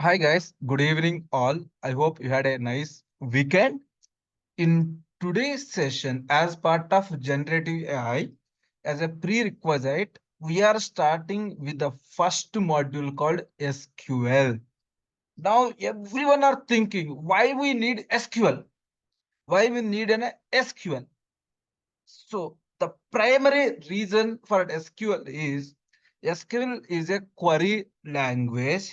Hi guys, good evening all. I hope you had a nice weekend. In today's session, as part of generative AI, as a prerequisite, we are starting with the first module called SQL. Now, everyone are thinking why we need SQL? Why we need an SQL? So, the primary reason for SQL is SQL is a query language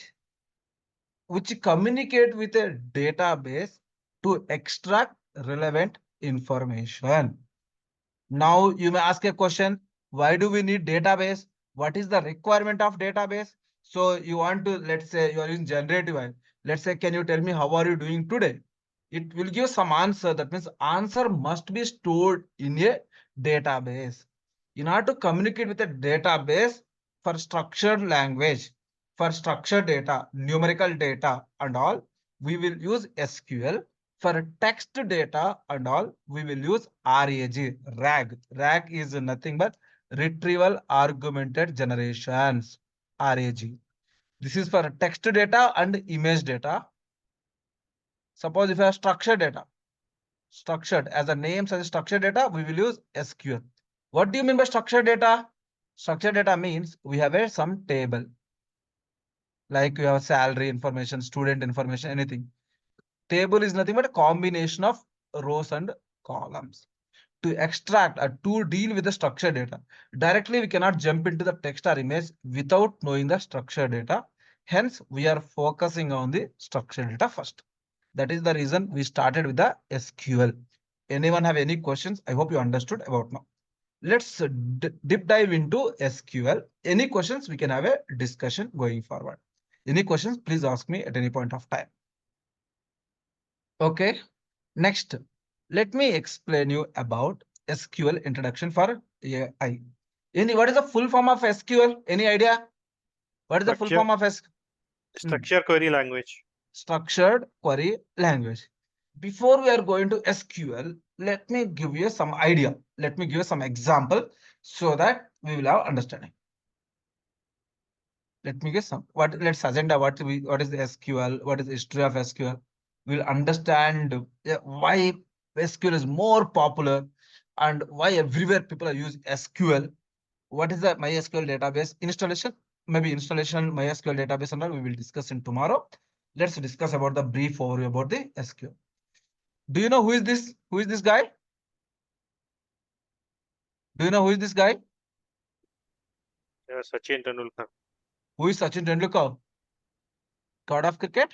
which communicate with a database to extract relevant information. Now you may ask a question, why do we need database? What is the requirement of database? So you want to, let's say you are using generative AI. Let's say, can you tell me how are you doing today? It will give some answer. That means answer must be stored in a database. In order to communicate with a database for structured language, for structured data, numerical data and all, we will use SQL. For text data and all, we will use RAG. RAG is nothing but retrieval augmented generations. RAG. This is for text data and image data. Suppose if you have structured data, structured as a name such as structured data, we will use SQL. What do you mean by structured data? Structured data means we have some table, like you have salary information, student information, anything. Table is nothing but a combination of rows and columns. To extract or to deal with the structured data, directly we cannot jump into the text or image without knowing the structured data. Hence, we are focusing on the structured data first. That is the reason we started with the SQL. Anyone have any questions? I hope you understood about now. Let's deep dive into SQL. Any questions? We can have a discussion going forward. Any questions? Please ask me at any point of time. Okay. Next, let me explain you about SQL introduction for AI. What is the full form of SQL? Any idea? What is the full Structure, form of SQL? structure query language. Structured query language. Before we are going to SQL, let me give you some idea. Let me give you some example so that we will have understanding. Let me give some let's agenda what is the SQL, what is the history of SQL. We'll understand why SQL is more popular and why everywhere people are using SQL. What is the MySQL database installation? Maybe installation MySQL database and all we will discuss in tomorrow. Let's discuss about the brief overview about the SQL. Do you know who is this? Who is this guy? Do you know who is this guy? Sachin Tendulkar. Who is Sachin Tendulkar? God of cricket?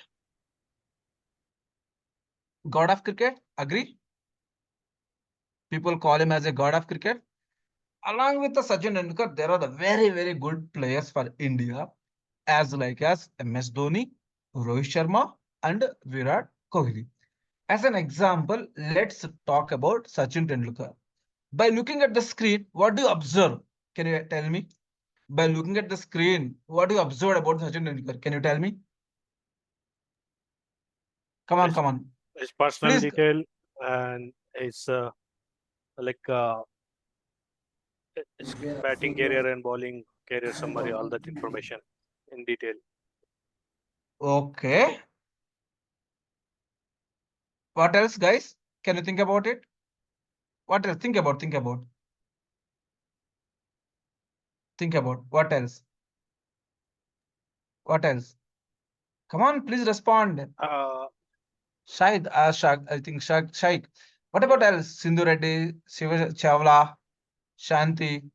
God of cricket? Agree? People call him as a god of cricket. Along with the Sachin Tendulkar, there are the very, very good players for India, as MS Dhoni, Rohit Sharma, and Virat Kohli. As an example, let's talk about Sachin Tendulkar. By looking at the screen, what do you observe? Can you tell me? By looking at the screen, what do you observe about Sachin Tendulkar? Can you tell me? Come on, His, come on. his personal Please. detail and like uh, his batting career and bowling career summary, all that information in detail. Okay. What else, guys? Can you think about it? What else? Think about. Think about. What else? What else? Come on, please respond. Shahid, I think Shaikh. What about else? Sindhu Reddy, Shiva Chawla, Shanti,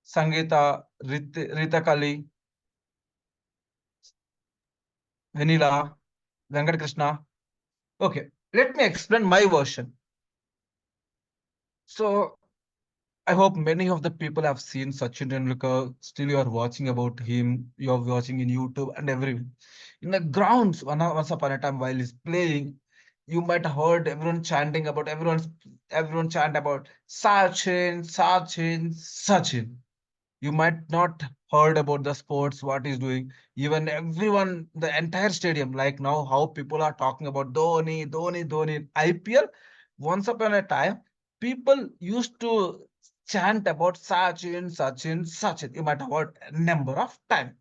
Sangeeta, Rita Kali, Vanilla, Venkat Krishna. Okay, let me explain my version. So I hope many of the people have seen Sachin Tendulkar. Still, you are watching about him. You are watching in YouTube and everywhere. In the grounds, once upon a time, while he's playing, you might have heard everyone chanting about everyone chant about Sachin, Sachin, Sachin. You might not heard about the sports, what he's doing. Even everyone, the entire stadium, like now, how people are talking about Dhoni, Dhoni, Dhoni, IPL. Once upon a time, people used to chant about Sachin, Sachin, Sachin. You might have heard a number of times.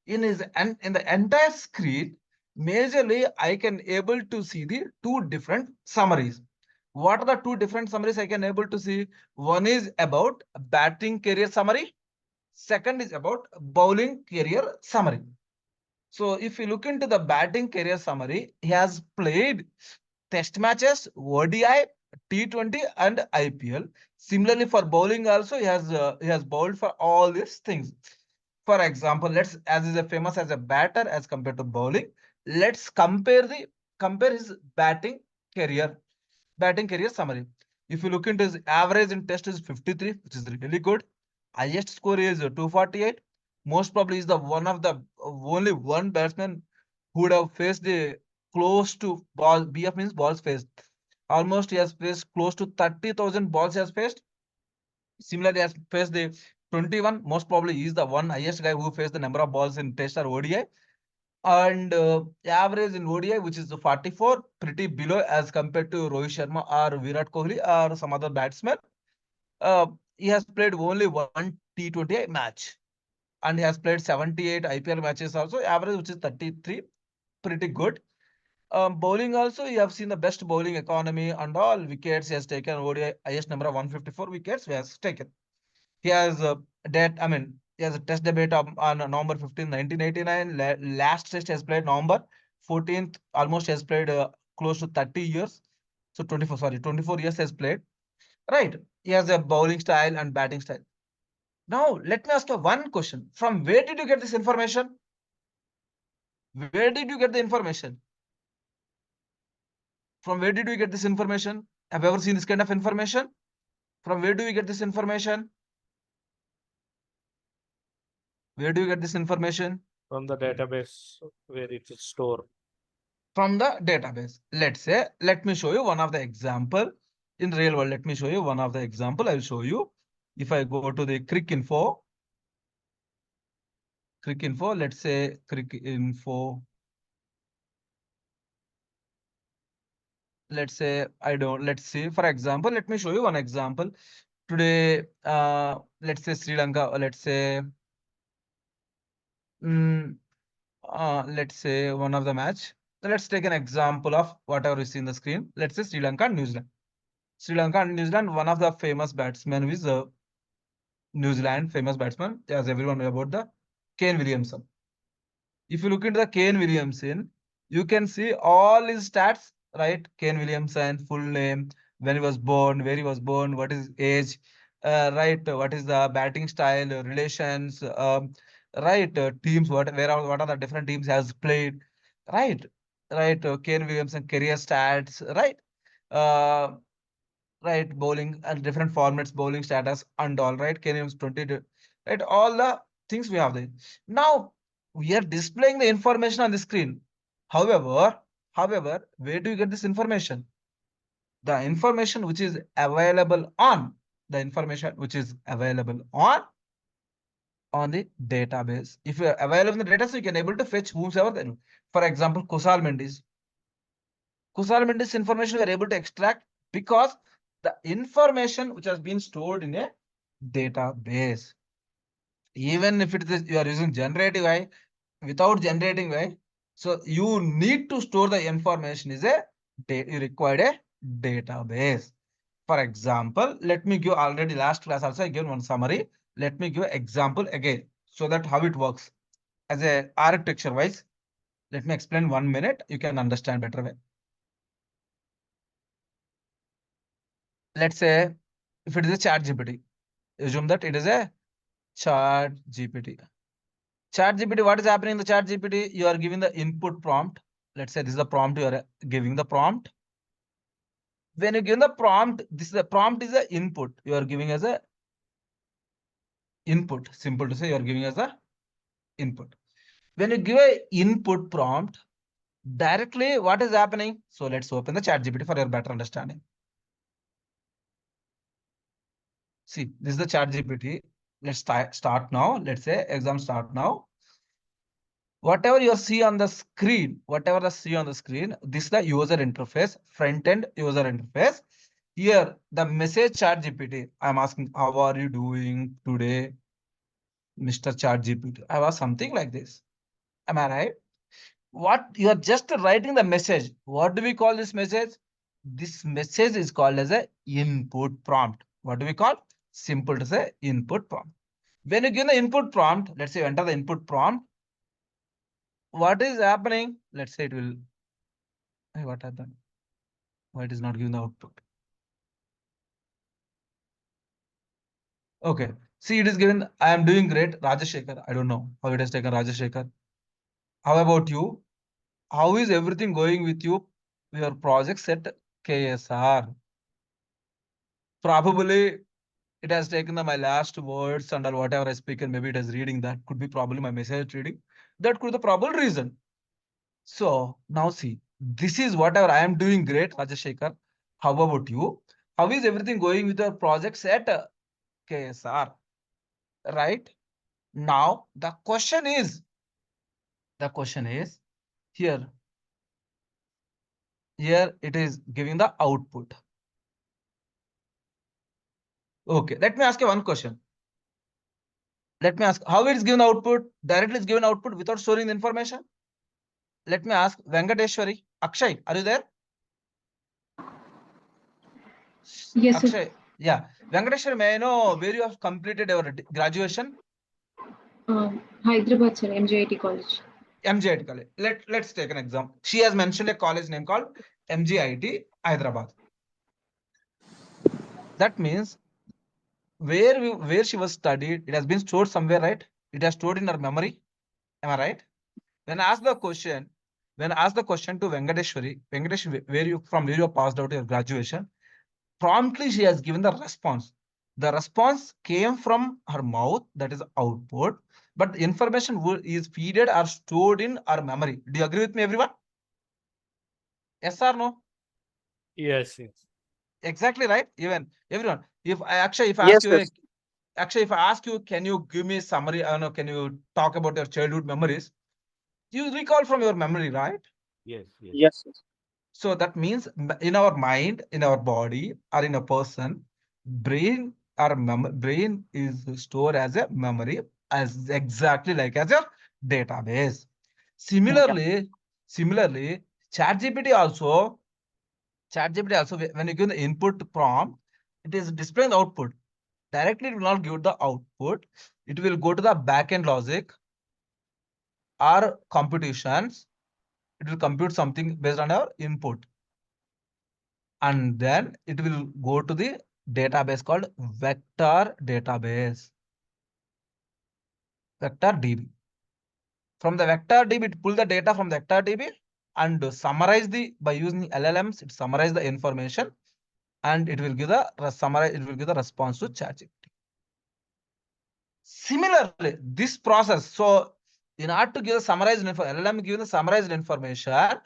and in the entire screen, majorly I can able to see the two different summaries. What are the two different summaries I can able to see? One is about batting career summary. Second is about bowling career summary. So if you look into the batting career summary, he has played test matches, ODI, T20 and IPL. Similarly for bowling also, he has bowled for all these things. For example, let's as is a famous as a batter as compared to bowling. Let's compare his career batting career summary. If you look into his average in test is 53, which is really good. Highest score is 248. Most probably is the one of the only one batsman who would have faced the close to ball. BF means balls faced. Almost he has faced close to 30,000 balls he has faced. Similarly, he has faced the 21. Most probably he is the one highest guy who faced the number of balls in test or ODI. And average in ODI, which is the 44, pretty below as compared to Rohit Sharma or Virat Kohli or some other batsmen. He has played only one T20 match and he has played 78 IPL matches also, average which is 33, pretty good. Bowling also, you have seen the best bowling economy and all wickets he has taken. ODI highest number of 154 wickets he has taken. He has he has a test debut on November 15, 1989. Last test he has played November 14th. Almost he has played close to 30 years. So 24, sorry, 24 years he has played. Right. He has a bowling style and batting style. Now, let me ask you one question. From where did you get this information? Where did you get the information? From where did we get this information? Have you ever seen this kind of information? From where do we get this information? Where do you get this information? From the database where it is stored. From the database. Let's say, let me show you one of the example in real world. Let me show you one of the example. I will show you. If I go to the quick info, let's say quick info. Let's say I don't, let's see, for example, let me show you one example. Today, let's say Sri Lanka, let's say, mm, let's say one of the match. Let's take an example of whatever you see in the screen. Let's say Sri Lanka and New Zealand. Sri Lanka and New Zealand, one of the famous batsmen is New Zealand famous batsman, as everyone know about the Kane Williamson. If you look into the Kane Williamson, you can see all his stats, right? Kane Williamson, full name, when he was born, where he was born, what is his age, right? What is the batting style, relations, right? Teams, what are the different teams he has played, right? Right. Kane Williamson career stats, right? Uh, right, bowling and different formats, bowling status and all, right? Kenya's 20, right? All the things we have there. Now we are displaying the information on the screen. However, where do you get this information? The information which is available on the information which is available on the database. If you are available in the database, you can able to fetch whomsoever. Then, for example, Kusal Mendes information we are able to extract because the information which has been stored in a database. Even if it is you are using generative AI, without generating AI, so you need to store the information is you required a database. For example, let me give already last class also I given one summary. Let me give example again so that how it works as a architecture wise. Let me explain 1 minute. You can understand better way. Let's say if it is a chat GPT, assume that it is a chat GPT. Chat GPT, what is happening in the chat GPT? You are giving the input prompt. Let's say this is the prompt you are giving the prompt. When you give the prompt, this is the prompt is the input. You are giving as a input. Simple to say, you are giving as a input. When you give a input prompt, directly what is happening? So let's open the chat GPT for your better understanding. See, this is the chat GPT. Let's start now. Let's say exam start now. Whatever you see on the screen, this is the user interface, front end user interface. Here, the message chat GPT. I'm asking, how are you doing today, Mr. Chat GPT? I was something like this. Am I right? What you are just writing the message. What do we call this message? This message is called as a input prompt. What do we call? Simple to say input prompt. When you give the input prompt, let's say you enter the input prompt, what is happening? Let's say it will. Hey, what happened? Why it is not giving the output? Okay. See, it is given. I am doing great. Rajashekar. I don't know how it has taken Rajashekar. How about you? How is everything going with you? Your projects at KSR? Probably it has taken my last words and or whatever I speak, and maybe it is reading that. Could be probably my message reading. That could be the probable reason. So now see, this is whatever I am doing great, Rajashekar. How about you? How is everything going with your projects at KSR? Right? Now the question is here. Here it is giving the output. Okay, let me ask you one question. Let me ask how it is given output. Directly is given output without storing the information. Let me ask Venkateshwari. Akshay, are you there? Yes, sir. Akshay, yeah. Venkateshwari, may I know where you have completed your graduation? Hyderabad, sir, MJIT College. MGIT college. Let's take an example. She has mentioned a college name called MGIT Hyderabad. That means where she was studied, it has been stored somewhere, right? It has stored in her memory. Am I right? When I ask the question, to Venkateshwari, where you passed out your graduation, promptly she has given the response. The response came from her mouth, that is output, but the information is feeded or stored in our memory. Do you agree with me, everyone? Yes or no? Yes, yes. Exactly right. Even everyone. If I ask Yes, you, yes, if I ask you, can you give me a summary? I don't know, can you talk about your childhood memories? You recall from your memory, right? Yes, yes. yes, yes. So that means in our mind, in our body, or in a person, brain is stored as a memory, as exactly like as a database. Yeah. Similarly, ChatGPT also, when you give the input prompt, it is displaying the output. Directly, it will not give the output. It will go to the backend logic or computations. It will compute something based on our input. And then it will go to the database called vector database, vector DB. From the vector DB, it pull the data from the vector DB and summarize by using LLMs, it summarize the information and it will give the summarize, it will give the response to ChatGPT. Similarly, this process, so in order to give the summarized info, LLM give the summarized information.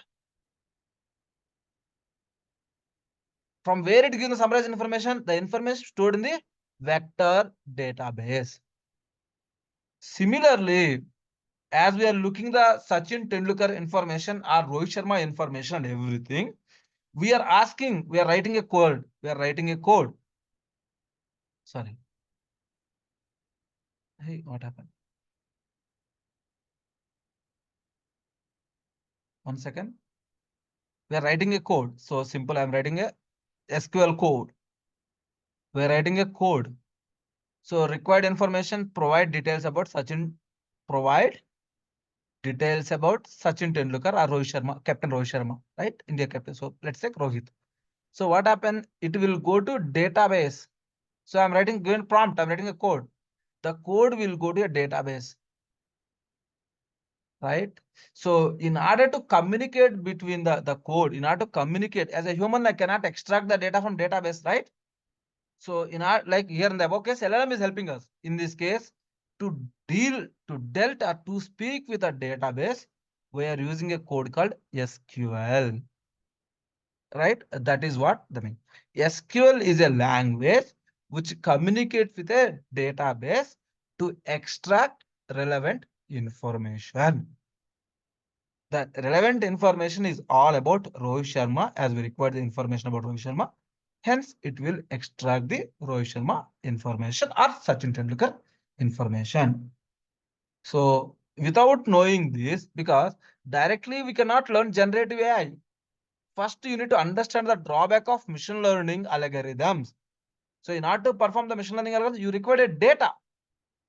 From where it gives the summarized information? The information stored in the vector database. Similarly, as we are looking the Sachin Tendulkar information or Rohit Sharma information and everything, we are writing a code. Sorry. Hey, what happened? 1 second. We are writing a code. So simple, I'm writing a SQL code. We're writing a code. So required information, provide details about Sachin Tendulkar or Rohit Sharma, Captain Rohit Sharma, right? India captain. So let's take Rohit. So what happened? It will go to database. So I'm writing given prompt. I'm writing a code. The code will go to a database, right? So in order to communicate between the code, in order to communicate as a human, I cannot extract the data from database, right? So in our like here in the above case, LLM is helping us in this case to dealt or to speak with a database. We are using a code called SQL, right? That is what the mean. SQL is a language which communicates with a database to extract relevant information. The relevant information is all about Rohit Sharma as we require the information about Rohit Sharma. Hence, it will extract the Rohit Sharma information or Sachin Tendulkar information. So without knowing this, because directly we cannot learn generative AI. First, you need to understand the drawback of machine learning algorithms. So in order to perform the machine learning algorithm, you require a data.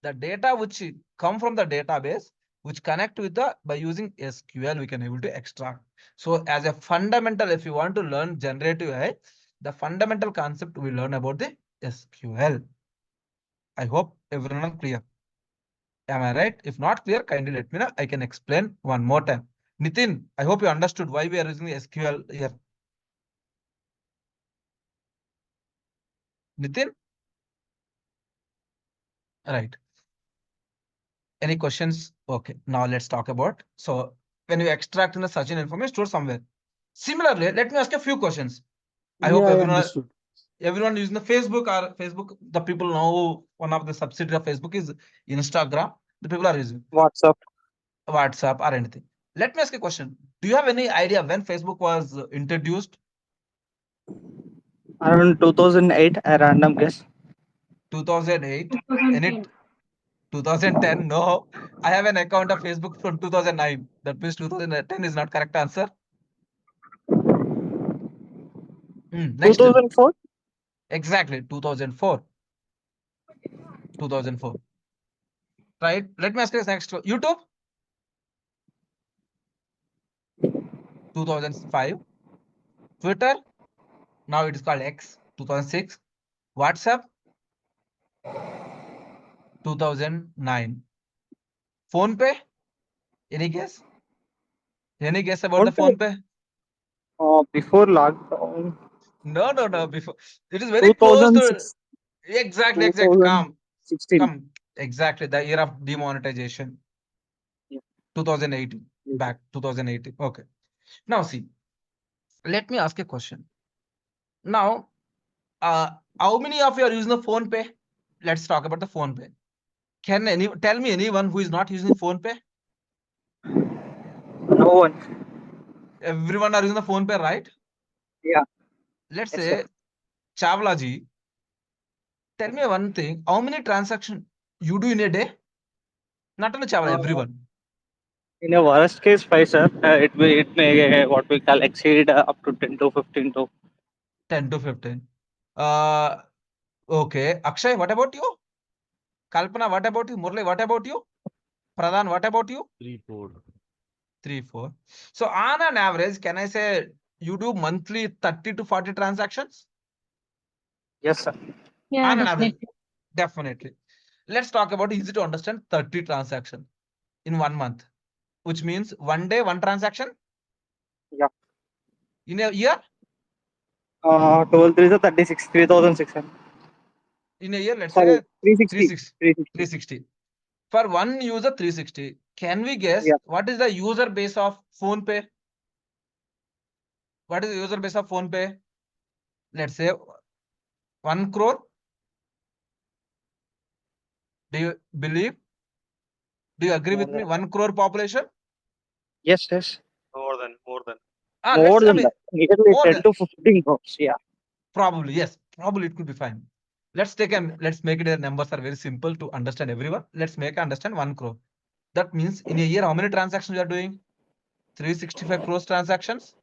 The data which come from the database, which connect with the, by using SQL, we can able to extract. So as a fundamental, if you want to learn generative AI, the fundamental concept we learn about the SQL. I hope everyone are clear. Am I right? If not clear, kindly let me know. I can explain one more time. Nitin, I hope you understood why we are using the SQL here. Nitin? Right. Any questions? Okay, now let's talk about. So when you extract in the Sachin information, store somewhere. Similarly, let me ask a few questions. I hope Yeah, I everyone understood. using the Facebook, or Facebook, the people know one of the subsidiary of Facebook is Instagram. The people are using WhatsApp. WhatsApp or anything. Let me ask a question. Do you have any idea when Facebook was introduced? Around 2008, a random guess. 2008? Any 2010. 2010? No. I have an account of Facebook from 2009. That means 2010 is not correct answer. Next. 2004? Exactly, 2004. 2004. Right. Let me ask you next. YouTube? 2005. Twitter? Now it is called X, 2006. WhatsApp? 2009. Phone Pay? Any guess? Any guess about the What? Phone Pay? Before lockdown. No, no, no. Before, it is very close to 2006. exactly. Come, 2016. come. Exactly, the year of demonetization. Yeah. 2018. Back 2018. Okay. Now see, let me ask a question. Now, uh, how many of you are using the Phone Pay? Let's talk about the Phone Pay. Can any tell me anyone who is not using Phone Pay? No one. Everyone are using the Phone Pay, right? Yeah. Let's Yes, sir. say Chawla ji, tell me one thing. How many transactions you do in a day? Not only Chawla, Uh, everyone. in a worst case, 5, sir. It may what we call exceed up to 10 to 15 to. 10 to 15. Uh, okay. Akshay, what about you? Kalpana, what about you? Murli, what about you? Pradhan, what about you? 3, 4. 3, 4. So on an average, can I say you do monthly 30 to 40 transactions? Yes, sir. Yeah, On an average, definitely. definitely. Let's talk about easy to understand 30 transactions in 1 month, which means one day, one transaction. Yeah. In a year? 12 3 is 36, 3,600. In a year, let's Sorry, say 360. 360. 360. 360. For one user, 360. Can we guess Yeah. what is the user base of Phone Pay? What is the user base of Phone Pay? Let's say 1 crore. Do you believe? Do you agree More with me? than. 1 crore population? Yes, yes. More than. Let's More I than mean that. Nearly more 10 than to 15 crores. Yeah. probably, yes. Probably it could be fine. Let's make it the numbers are very simple to understand everyone. Let's make understand 1 crore. That means in a year, how many transactions you are doing? 365 crores transactions,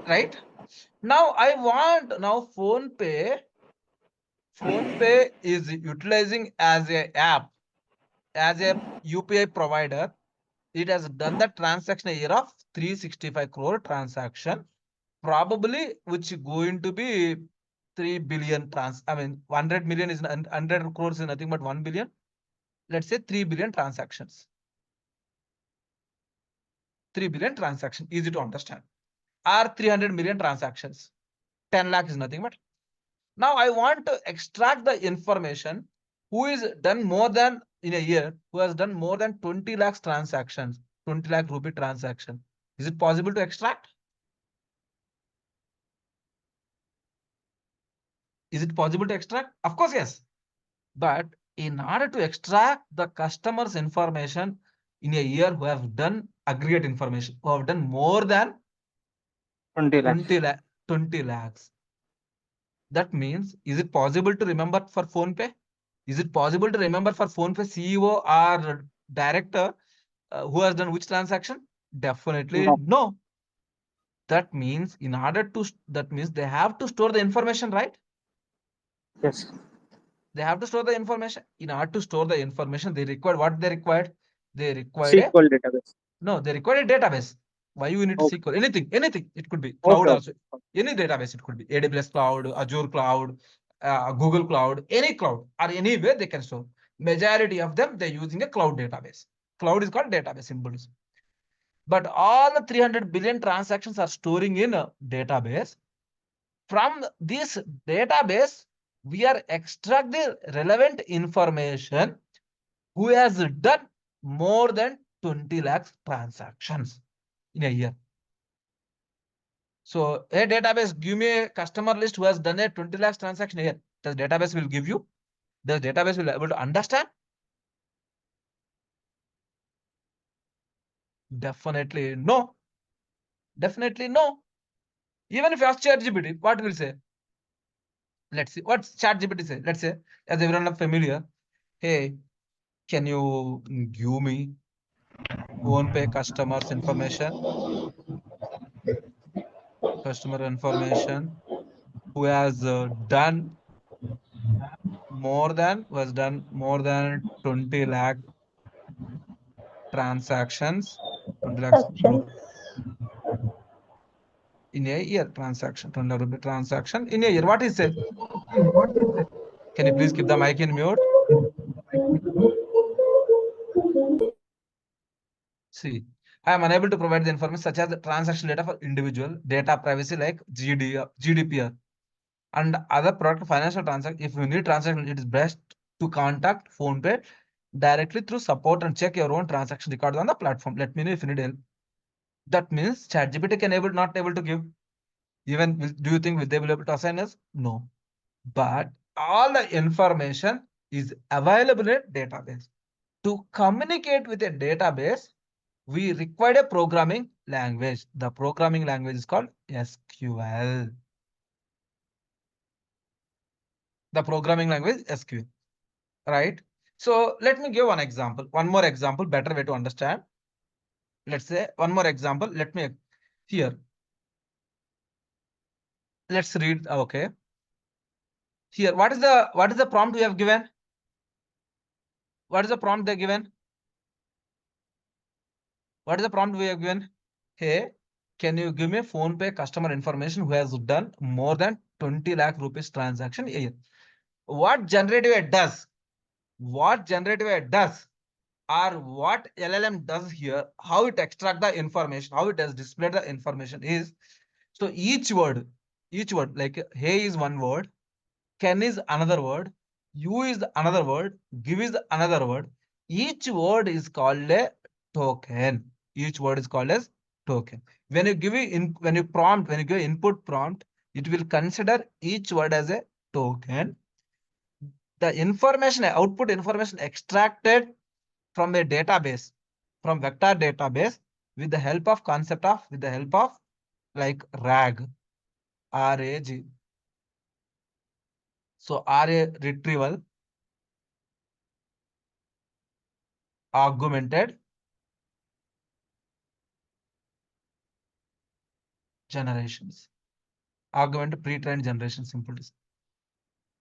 right? Now I want now Phone Pay is utilizing as a app, as a UPI provider. It has done the transaction a year of 365 crore transaction, probably which going to be 3 billion I mean, 100 million is 100 crores is nothing but 1 billion. Let's say 3 billion transactions. 3 billion transaction, easy to understand. Or 300 million transactions. 10 lakh is nothing but. Now I want to extract the information who is done more than in a year, who has done more than 20 lakhs transactions, 20 lakh rupee transaction. Is it possible to extract? Is it possible to extract? Of course, yes. But in order to extract the customer's information in a year who have done aggregate information, who have done more than 20 lakhs. 20 lakhs. That means, is it possible to remember for Phone Pay? Is it possible to remember for PhonePe CEO or director who has done which transaction? Definitely No. no. That means in order to, that means they have to store the information, right? Yes. They have to store the information. In order to store the information, they required what they required? They required a, SQL database. no, they required a database. Why you need to Okay. SQL? Anything. It could be Okay. cloud Okay. also. Any database, it could be AWS cloud, Azure cloud, Google cloud, any cloud or anywhere they can store. Majority of them, they're using a cloud database. Cloud is called database, simple. But all the 300 billion transactions are storing in a database. From this database, we are extract the relevant information who has done more than 20 lakhs transactions in a year. So a database, give me a customer list who has done a 20 lakhs transaction a year. The database will give you. The database will be able to understand. Definitely no. Definitely no. Even if you ask ChatGPT, what will say? Let's see what ChatGPT say. Let's say, as everyone are familiar, hey, can you give me PhonePe customers information? Customer information who has done more than 20 lakh transactions, 20 lakhs in a year transaction, 20 lakh rupee transaction in a year. What is it? Can you please keep the mic in mute? See, I am unable to provide the information such as the transaction data for individual data privacy like GDPR and other product financial transaction. If you need transaction, it is best to contact PhonePe directly through support and check your own transaction records on the platform. Let me know if you need help. That means ChatGPT can not able to give. Even do you think they will be able to assign us? No. But all the information is available in database. To communicate with a database, we require a programming language. The programming language is called SQL. The programming language SQL, right? So let me give one example. One more example, better way to understand. Let's say one more example. Let me here. Let's read. Okay. Here, what is the prompt we have given? What is the prompt they given? What is the prompt we have given? Hey, can you give me PhonePe customer information who has done more than 20 lakh rupees transaction a year? What generative AI does? What generative AI does? Or what LLM does here? How it extract the information? How it has displayed the information is, so each word like hey is one word, can is another word, you is another word, give is another word. Each word is called a token. Each word is called as token. When you give when you give input prompt, it will consider each word as a token. The information, output information extracted from a database, from vector database, with the help of like RAG, RAG. So RA retrieval, augmented generations, augmented pre-trained generation, simple to say.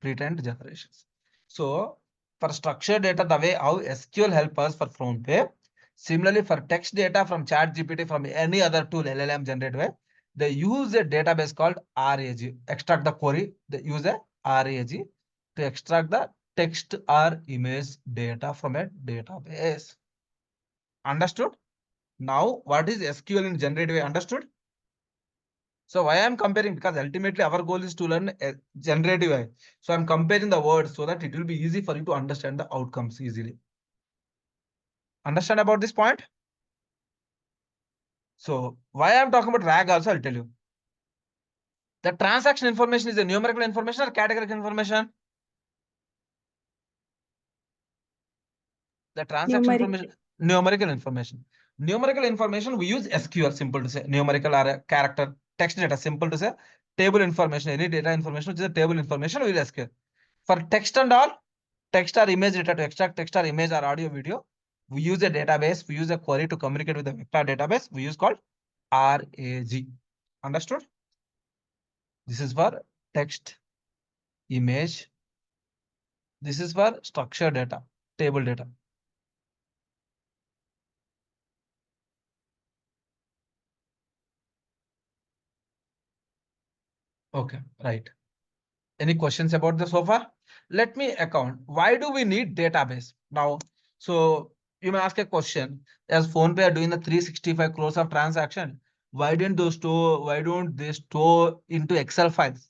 Pre-trained generations. So for structured data, the way how SQL help us for PhonePe. Similarly, for text data from ChatGPT, from any other tool, LLM generated way, they use a database called RAG. Extract the query, they use a RAG to extract the text or image data from a database. Understood? Now, what is SQL in generative way? Understood? So why I'm comparing? Because ultimately our goal is to learn generative AI. So I'm comparing the words so that it will be easy for you to understand the outcomes easily. Understand about this point? So why I'm talking about RAG also, I'll tell you. The transaction information is a numerical information or categorical information? The transaction information, numerical information. Numerical information, we use SQL, simple to say. Numerical or a character, text data, simple to say. Table information, any data information which is a table information, we will SQL. For text and all, text or image data to extract text or image or audio video. We use a database, we use a query to communicate with the vector database. We use called RAG. Understood? This is for text, image. This is for structured data, table data. Okay, right. Any questions about this so far? Let me account. Why do we need database now? So you may ask a question. As PhonePe are doing the 365 crores of transaction, why don't they store into Excel files?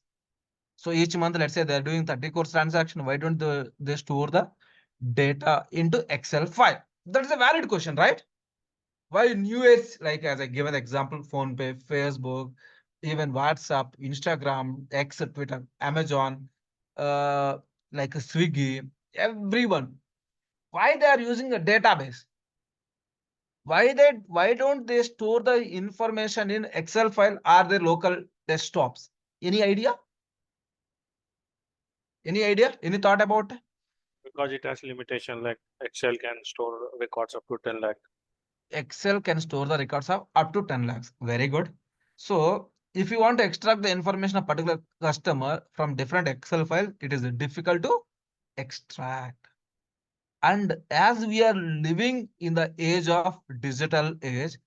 So each month, let's say they're doing 30 crores transaction. Why don't they store the data into Excel file? That is a valid question, right? Why new age, like as I given example, PhonePe, Facebook, even WhatsApp, Instagram, X, Twitter, Amazon, uh, like Swiggy, everyone. Why they are using a database? Why don't they store the information in Excel file or their local desktops? Any idea? Any idea? Any thought about it? Because it has limitation, like Excel can store records up to 10 lakh. Excel can store the records of up to 10 lakhs. Very good. So if you want to extract the information of particular customer from different Excel file, it is difficult to extract. And as we are living in the age of digital age,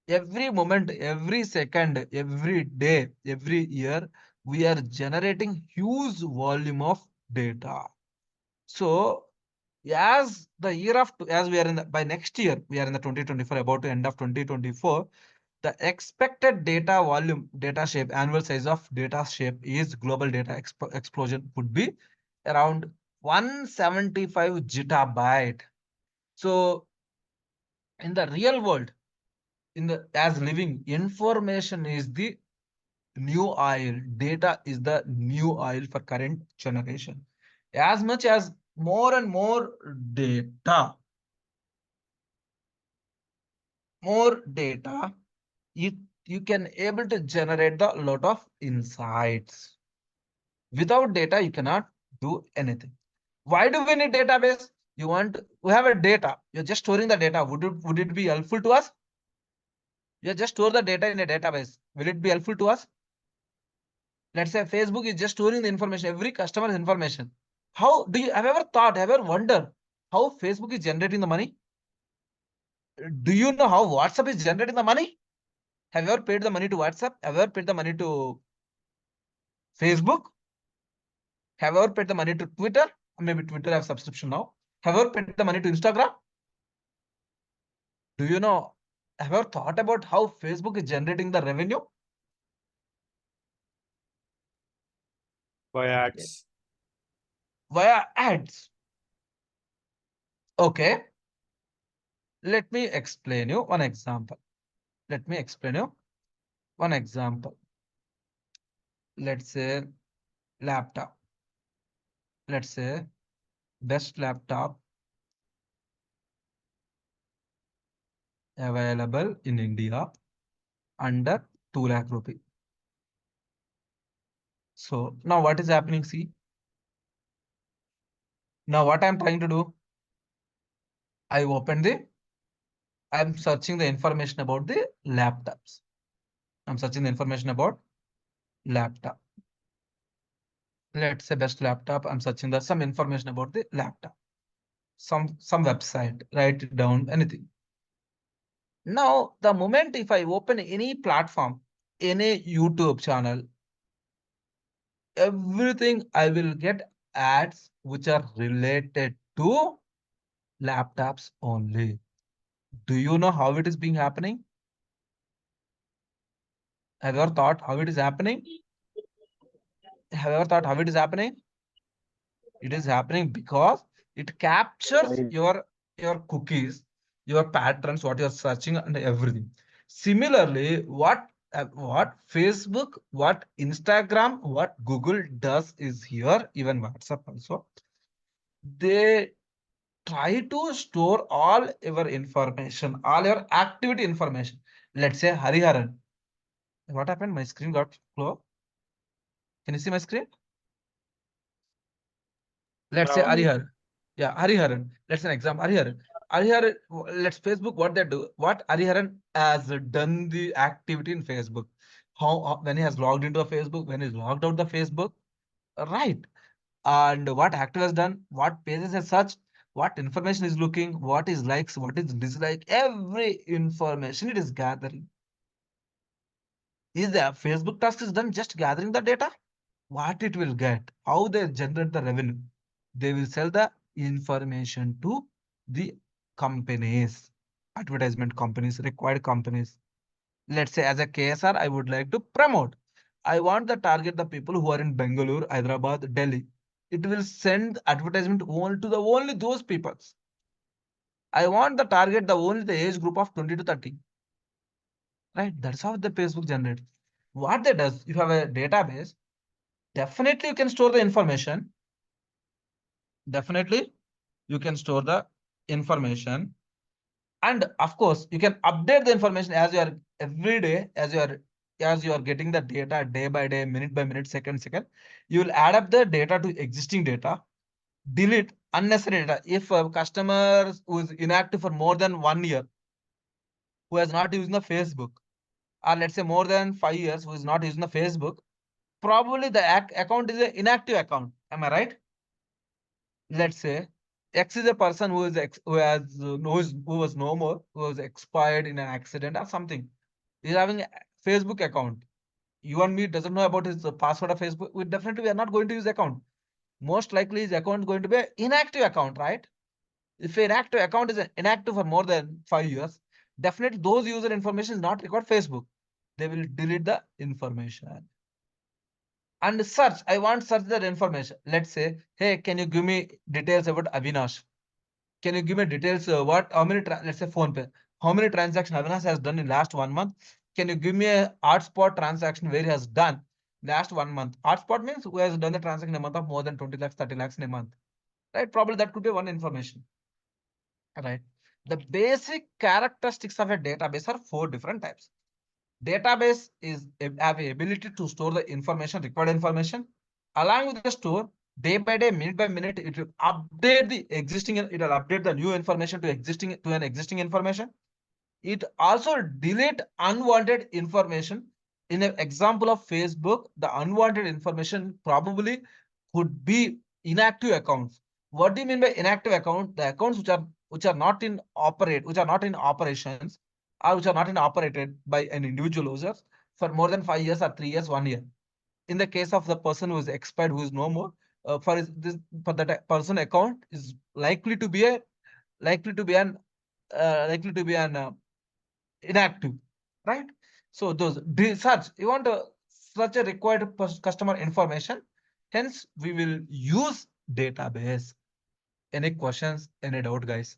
every moment, every second, every day, every year, we are generating huge volume of data. So as we are in the, by next year, we are in the 2024, about to end of 2024, the expected data volume, data shape, annual size of data shape is global data explosion would be around 175 gigabyte. So in the real world, in the as living, information is the new oil. Data is the new oil for current generation. As much as more and data, more data, you, you can able to generate the lot of insights. Without data, you cannot do anything. Why do we need database? We have a data. You're just storing the data. Would it be helpful to us? You just store the data in a database. Will it be helpful to us? Let's say Facebook is just storing the information, every customer's information. How do you have ever thought, have ever wondered how Facebook is generating the money? Do you know how WhatsApp is generating the money? Have you ever paid the money to WhatsApp? Have you ever paid the money to Facebook? Have you ever paid the money to Twitter? Maybe Twitter have subscription now. Have you ever paid the money to Instagram? Do you know? Have you ever thought about how Facebook is generating the revenue? By ads. Via ads. Okay. Let me explain you one example. Let me explain you one example. Let's say laptop. Let's say best laptop available in India under 2 lakh rupee. So now what is happening? See, now what I'm trying to do, I'm searching the information about the laptops. I'm searching the information about laptop. Let's say best laptop. I'm searching the some information about the laptop. Some website, write it down, anything. Now, the moment if I open any platform, any YouTube channel, everything I will get ads which are related to laptops only. Do you know how it is being happening? Have you ever thought how it is happening? Have you ever thought how it is happening? It is happening because it captures your cookies, your patterns, what you're searching, and everything. Similarly, what Facebook, what Instagram, what Google does is here, even WhatsApp also, they try to store all your information, all your activity information. Let's say Hariharan. What happened? My screen got closed. Can you see my screen? Let's say Now, Hariharan. Yeah, Hariharan. Let's an example. Hariharan, let's Facebook what they do. What Hariharan has done the activity in Facebook. How when he has logged into the Facebook, when he's logged out the Facebook, right? And what actor has done, what pages as such, what information is looking, what is likes, what is dislike, every information it is gathering. Is the Facebook task is done just gathering the data? What it will get, how they generate the revenue. They will sell the information to the companies, advertisement companies, required companies. Let's say as a KSR, I would like to promote. I want to target the people who are in Bangalore, Hyderabad, Delhi. It will send advertisement only to the only those peoples. I want the target the only the age group of 20 to 30. Right? That's how the Facebook generates. What they does, if you have a database, definitely you can store the information. Definitely you can store the information. And of course, you can update the information as you are every day, as you are getting the data day by day, minute by minute, second. You will add up the data to existing data, delete unnecessary data. If a customer who is inactive for more than 1 year, who has not used the Facebook, or let's say more than 5 years, who is not using the Facebook, probably the account is an inactive account. Am I right? Let's say X is a person who is who has who was no more, who was expired in an accident or something. He's having a Facebook account. You and me doesn't know about his password of Facebook. We are not going to use account. Most likely his account is going to be an inactive account, right? If an inactive account is inactive for more than 5 years, definitely those user information is not required Facebook. They will delete the information. And search, I want search that information. Let's say, hey, can you give me details about Avinash? Can you give me details? What? How many? Let's say phone pay. How many transactions Avinash has done in last 1 month? Can you give me a hotspot transaction where he has done last 1 month? Hotspot means who has done the transaction in a month of more than 20 lakhs, 30 lakhs in a month, right? Probably that could be one information, right? The basic characteristics of a database are four different types. Database is have the ability to store the information, required information. Along with the store, day by day, minute by minute, it will update the existing, it will update the new information to an existing information. It also delete unwanted information. In an example of Facebook, the unwanted information probably could be inactive accounts. What do you mean by inactive account? The accounts which are not in operations, or which are not in operated by an individual user for more than 5 years or 3 years, 1 year. In the case of the person who is expired, who is no more, for that person account is likely to be an inactive, right? So those search, you want to search a required customer information, hence we will use database. Any questions, any doubt, guys?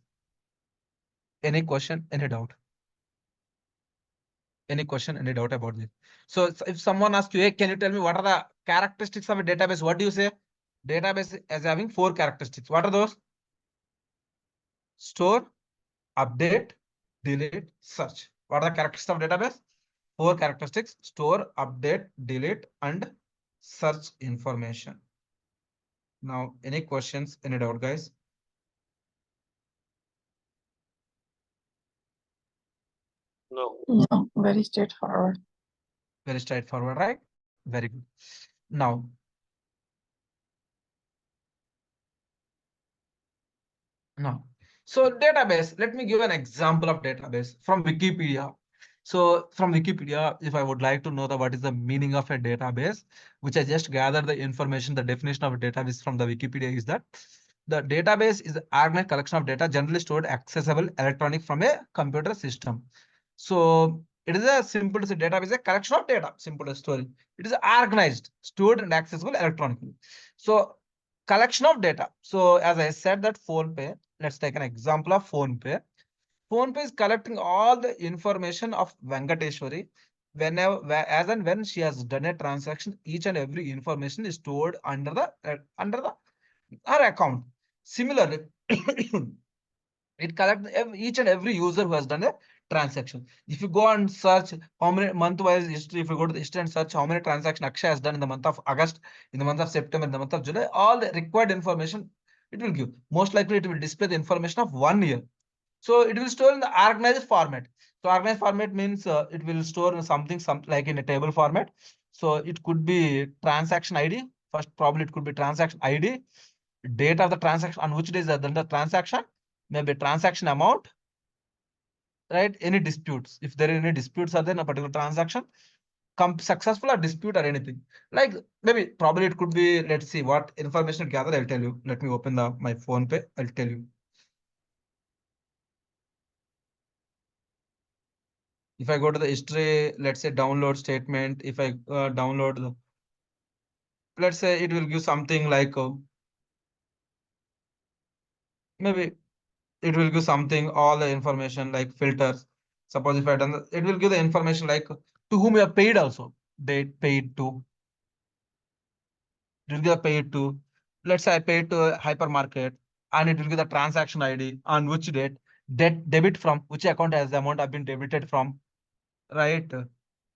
Any question, any doubt? Any question, any doubt about this? So if someone asks you, hey, can you tell me what are the characteristics of a database? What do you say? Database is having four characteristics. What are those? Store, update, delete, search. What are the characteristics of database? Four characteristics: store, update, delete, and search information. Now, any questions, any doubt, guys? No. No, very straightforward. Very straightforward, right? Very good. Now, so database, let me give an example of database from Wikipedia. So from Wikipedia, if I would like to know what is the meaning of a database, which I just gathered the information, the definition of a database from the Wikipedia is that the database is an organized collection of data generally stored accessible electronic from a computer system. So it is a simple to say database is a collection of data, simple story. It is organized, stored and accessible electronically. So collection of data. So as I said that PhonePe, let's take an example of PhonePe. PhonePe is collecting all the information of Venkateshwari as and when she has done a transaction. Each and every information is stored under her account. Similarly, it collects each and every user who has done a transaction. If you go and search how many month-wise history, if you go to the history and search how many transactions Akshay has done in the month of August, in the month of September, in the month of July, all the required information, it will give. Most likely it will display the information of 1 year. So it will store in the organized format. So organized format means it will store in something like in a table format. So it could be transaction ID. First, probably it could be transaction ID, date of the transaction, on which day is the transaction, maybe transaction amount, right? Any disputes. If there are any disputes are there in a particular transaction, successful or dispute or anything. Like maybe probably it could be, let's see what information gather. I'll tell you. Let me open my phone pay. I'll tell you. If I go to the history, let's say download statement, if I download the, let's say it will give something like maybe it will give something, all the information like filters. Suppose if I done it will give the information like to whom you have paid also, date paid to, it will give a paid to, let's say I paid to a hypermarket, and it will give the transaction ID on which date, debit from which account has the amount have been debited from, right?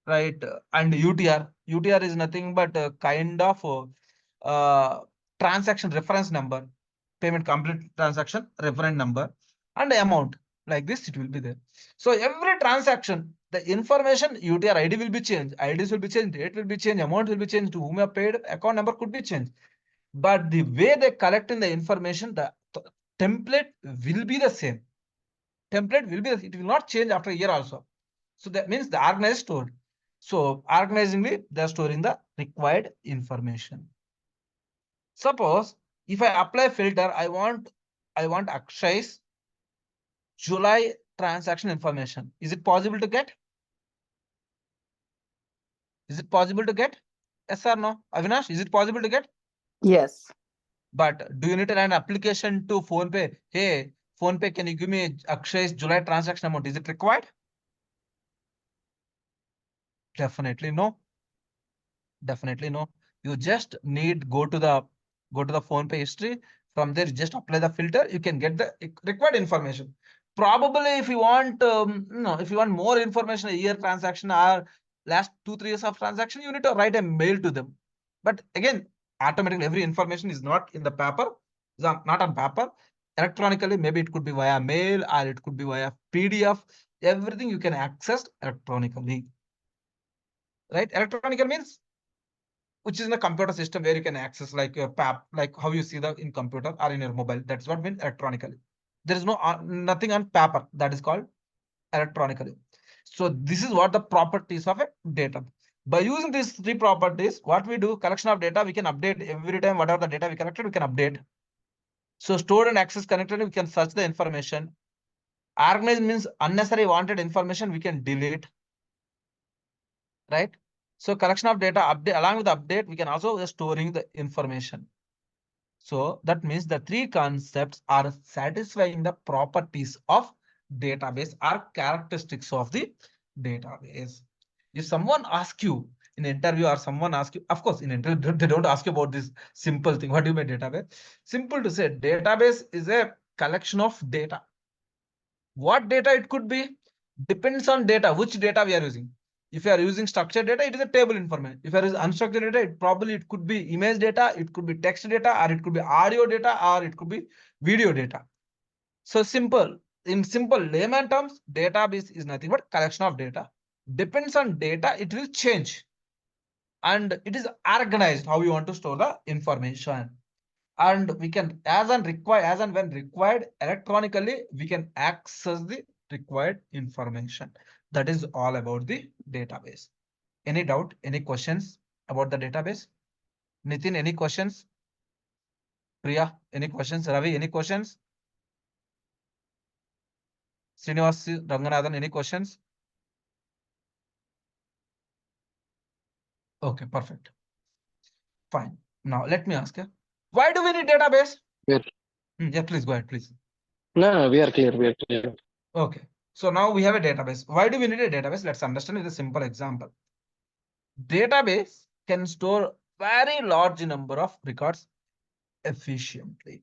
Right. And UTR is nothing but a kind of transaction reference number, payment complete transaction reference number, and the amount. Like this, it will be there. So every transaction, the information UTR ID will be changed, IDs will be changed, date will be changed, amount will be changed, to whom you have paid, account number could be changed. But the way they collect in the information, the template will be the same. Template will be, it will not change after a year also. So that means the organized stored. So organizingly, they are storing the required information. Suppose if I apply filter, I want Akshay's July transaction information. Is it possible to get? Is it possible to get? Yes or no? Avinash, is it possible to get? Yes. But do you need an application to PhonePe? Hey, PhonePe, can you give me Akshay's July transaction amount? Is it required? Definitely no. Definitely no. You just need go to the PhonePe history. From there, just apply the filter. You can get the required information. Probably, if you want, no, if you want more information, a year transaction or last 2-3 years of transaction, you need to write a mail to them. But again, automatically, every information is not in the paper, not on paper. Electronically, maybe it could be via mail or it could be via PDF. Everything you can access electronically, right? Electronical means which is in a computer system where you can access like your pap, like how you see the in computer or in your mobile. That's what means electronically. There is no nothing on paper, that is called electronically. So this is what the properties of a data. By using these three properties, what we do, collection of data, we can update every time. Whatever the data we collected, we can update. So stored and access connected, we can search the information. Organize means unnecessary wanted information we can delete, right? So collection of data update, along with the update, we can also storing the information. So that means the three concepts are satisfying the properties of database or characteristics of the database. If someone asks you in interview or someone asks you, of course, in interview, they don't ask you about this simple thing. What do you mean database? Simple to say, database is a collection of data. What data it could be? Depends on data, which data we are using. If you are using structured data, it is a table information. If you are using unstructured data, it could be image data, it could be text data, or it could be audio data, or it could be video data. So simple, in simple layman terms, database is nothing but collection of data. Depends on data, it will change. And it is organized how you want to store the information. And we can, as and when required electronically, we can access the required information. That is all about the database. Any doubt, any questions about the database? Nitin, any questions? Priya, any questions? Ravi, any questions? Srinivas, Ranganathan, any questions? Okay, perfect. Fine. Now let me ask you, why do we need database? Yes. Yeah, please go ahead, please. No, we are clear. We are clear. Okay. So now we have a database. Why do we need a database? Let's understand with a simple example. Database can store very large number of records efficiently.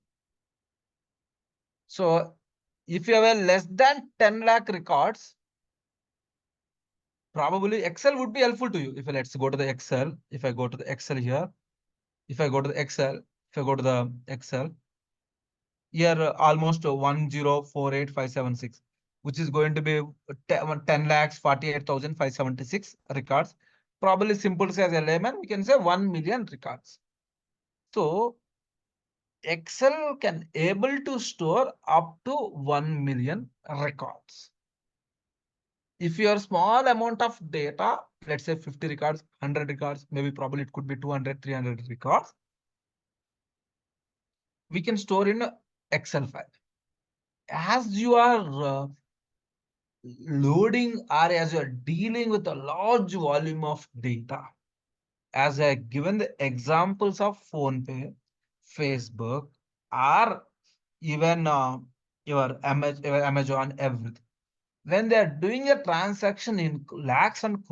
So if you have a less than 10 lakh records, probably Excel would be helpful to you. If let's go to the Excel, if I go to the Excel here, if I go to the Excel, Here almost 1048576, which is going to be 10 lakhs 48,576 records. Probably simple say as a layman, we can say 1 million records. So Excel can able to store up to 1 million records. If your small amount of data, let's say 50 records, 100 records, maybe probably it could be 200, 300 records, we can store in a Excel file. As you are loading or as you are dealing with a large volume of data, as I given the examples of PhonePe, Facebook, or even your Amazon, everything. When they are doing a transaction in lakhs and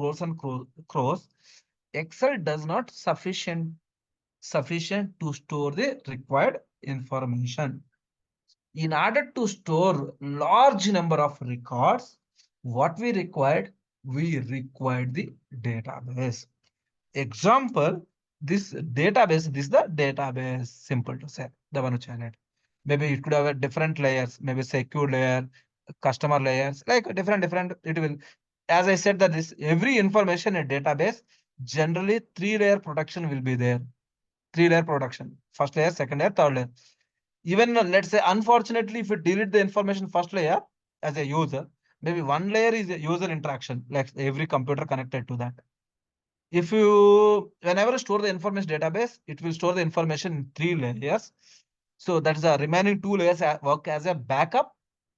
crores, Excel does not sufficient to store the required information. In order to store large number of records, what we required the database. Example, this is the database, simple to say, the one which I had. Maybe it could have a different layers, maybe secure layer, customer layers, like different, it will, as I said that this every information in database, generally 3-layer protection will be there. 3-layer protection, first layer, second layer, third layer. Even let's say, unfortunately, if you delete the information first layer as a user, maybe one layer is a user interaction, like every computer connected to that. If you, whenever store the information database, it will store the information in 3 layers. So that's the remaining 2 layers work as a backup.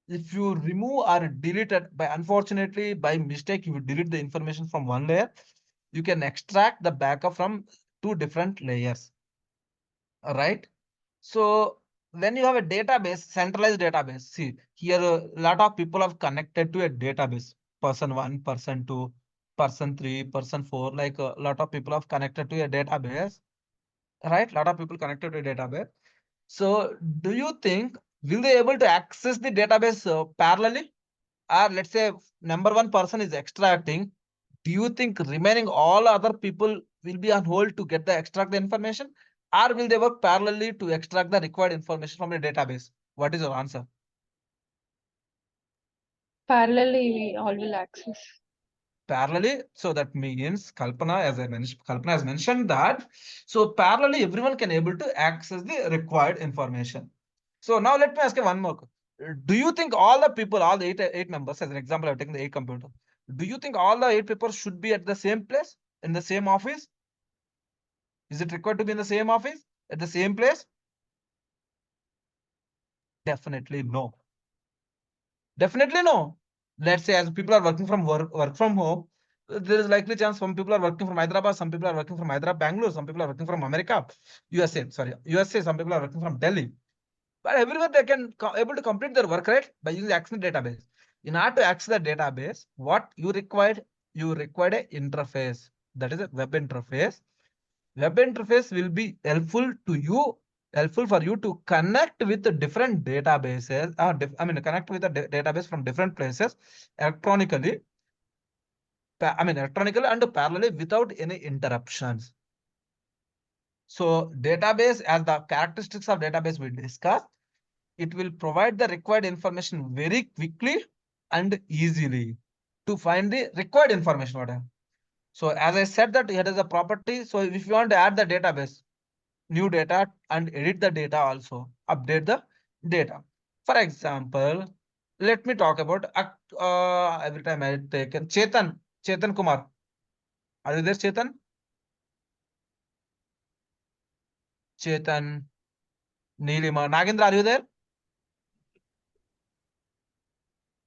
If you remove or delete it by, unfortunately, by mistake, you delete the information from one layer, you can extract the backup from 2 different layers. All right. So when you have a database, centralized database, see here a lot of people have connected to a database. Person 1, person 2, person 3, person 4, like a lot of people have connected to a database, right? Lot of people connected to a database. So do you think will they able to access the database parallelly? Or let's say number 1 person is extracting. Do you think remaining all other people will be on hold to get the extract the information? Or will they work parallelly to extract the required information from the database? What is your answer? Parallelly, we all will access. Parallelly, so that means Kalpana, as I mentioned, Kalpana has mentioned that. So parallelly, everyone can able to access the required information. So now let me ask you one more. Do you think all the people, all the eight members, as an example, I've taken the 8 computer. Do you think all the 8 people should be at the same place, in the same office? Is it required to be in the same office, at the same place? Definitely no. Definitely no. Let's say as people are working from work from home, there is likely chance some people are working from Hyderabad, some people are working from Hyderabad, Bangalore, some people are working from America, USA, sorry, USA, some people are working from Delhi. But everywhere they can able to complete their work, right? By using access database. In order to access the database, what you required? You required an interface. That is a web interface. Web interface will be helpful to you, helpful for you to connect with the different databases. Connect with the database from different places electronically. Electronically and parallelly without any interruptions. So database, as the characteristics of database we discussed, it will provide the required information very quickly and easily to find the required information. Whatever. So as I said that here is a property. So if you want to add the database, new data and edit the data also, update the data. For example, let me talk about every time I take Chetan Kumar. Are you there, Chetan? Chetan, Neelima, Nagendra, are you there?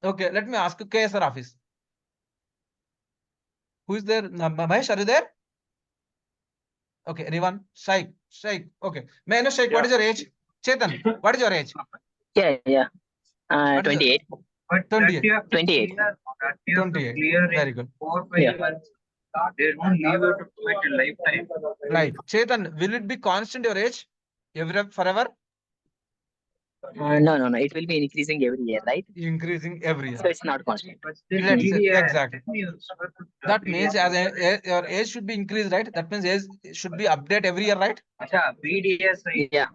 Okay, let me ask you KSR office. Who is there? Mahesh, are you there? Okay, anyone? Shaikh. Okay. May I know, Shaikh, what is your age? Chetan, what is your age? Yeah. What is 28. 28. 28. 28. Very good. 4-5 months. They don't leave you to do it in lifetime. Right. Chetan, will it be constant your age? Forever? No. It will be increasing every year, right? Increasing every year. So it's not constant. But still, Let's say, BDI, exactly. That means your age should be increased, right? That means age should be update every year, right? BDS, Yeah.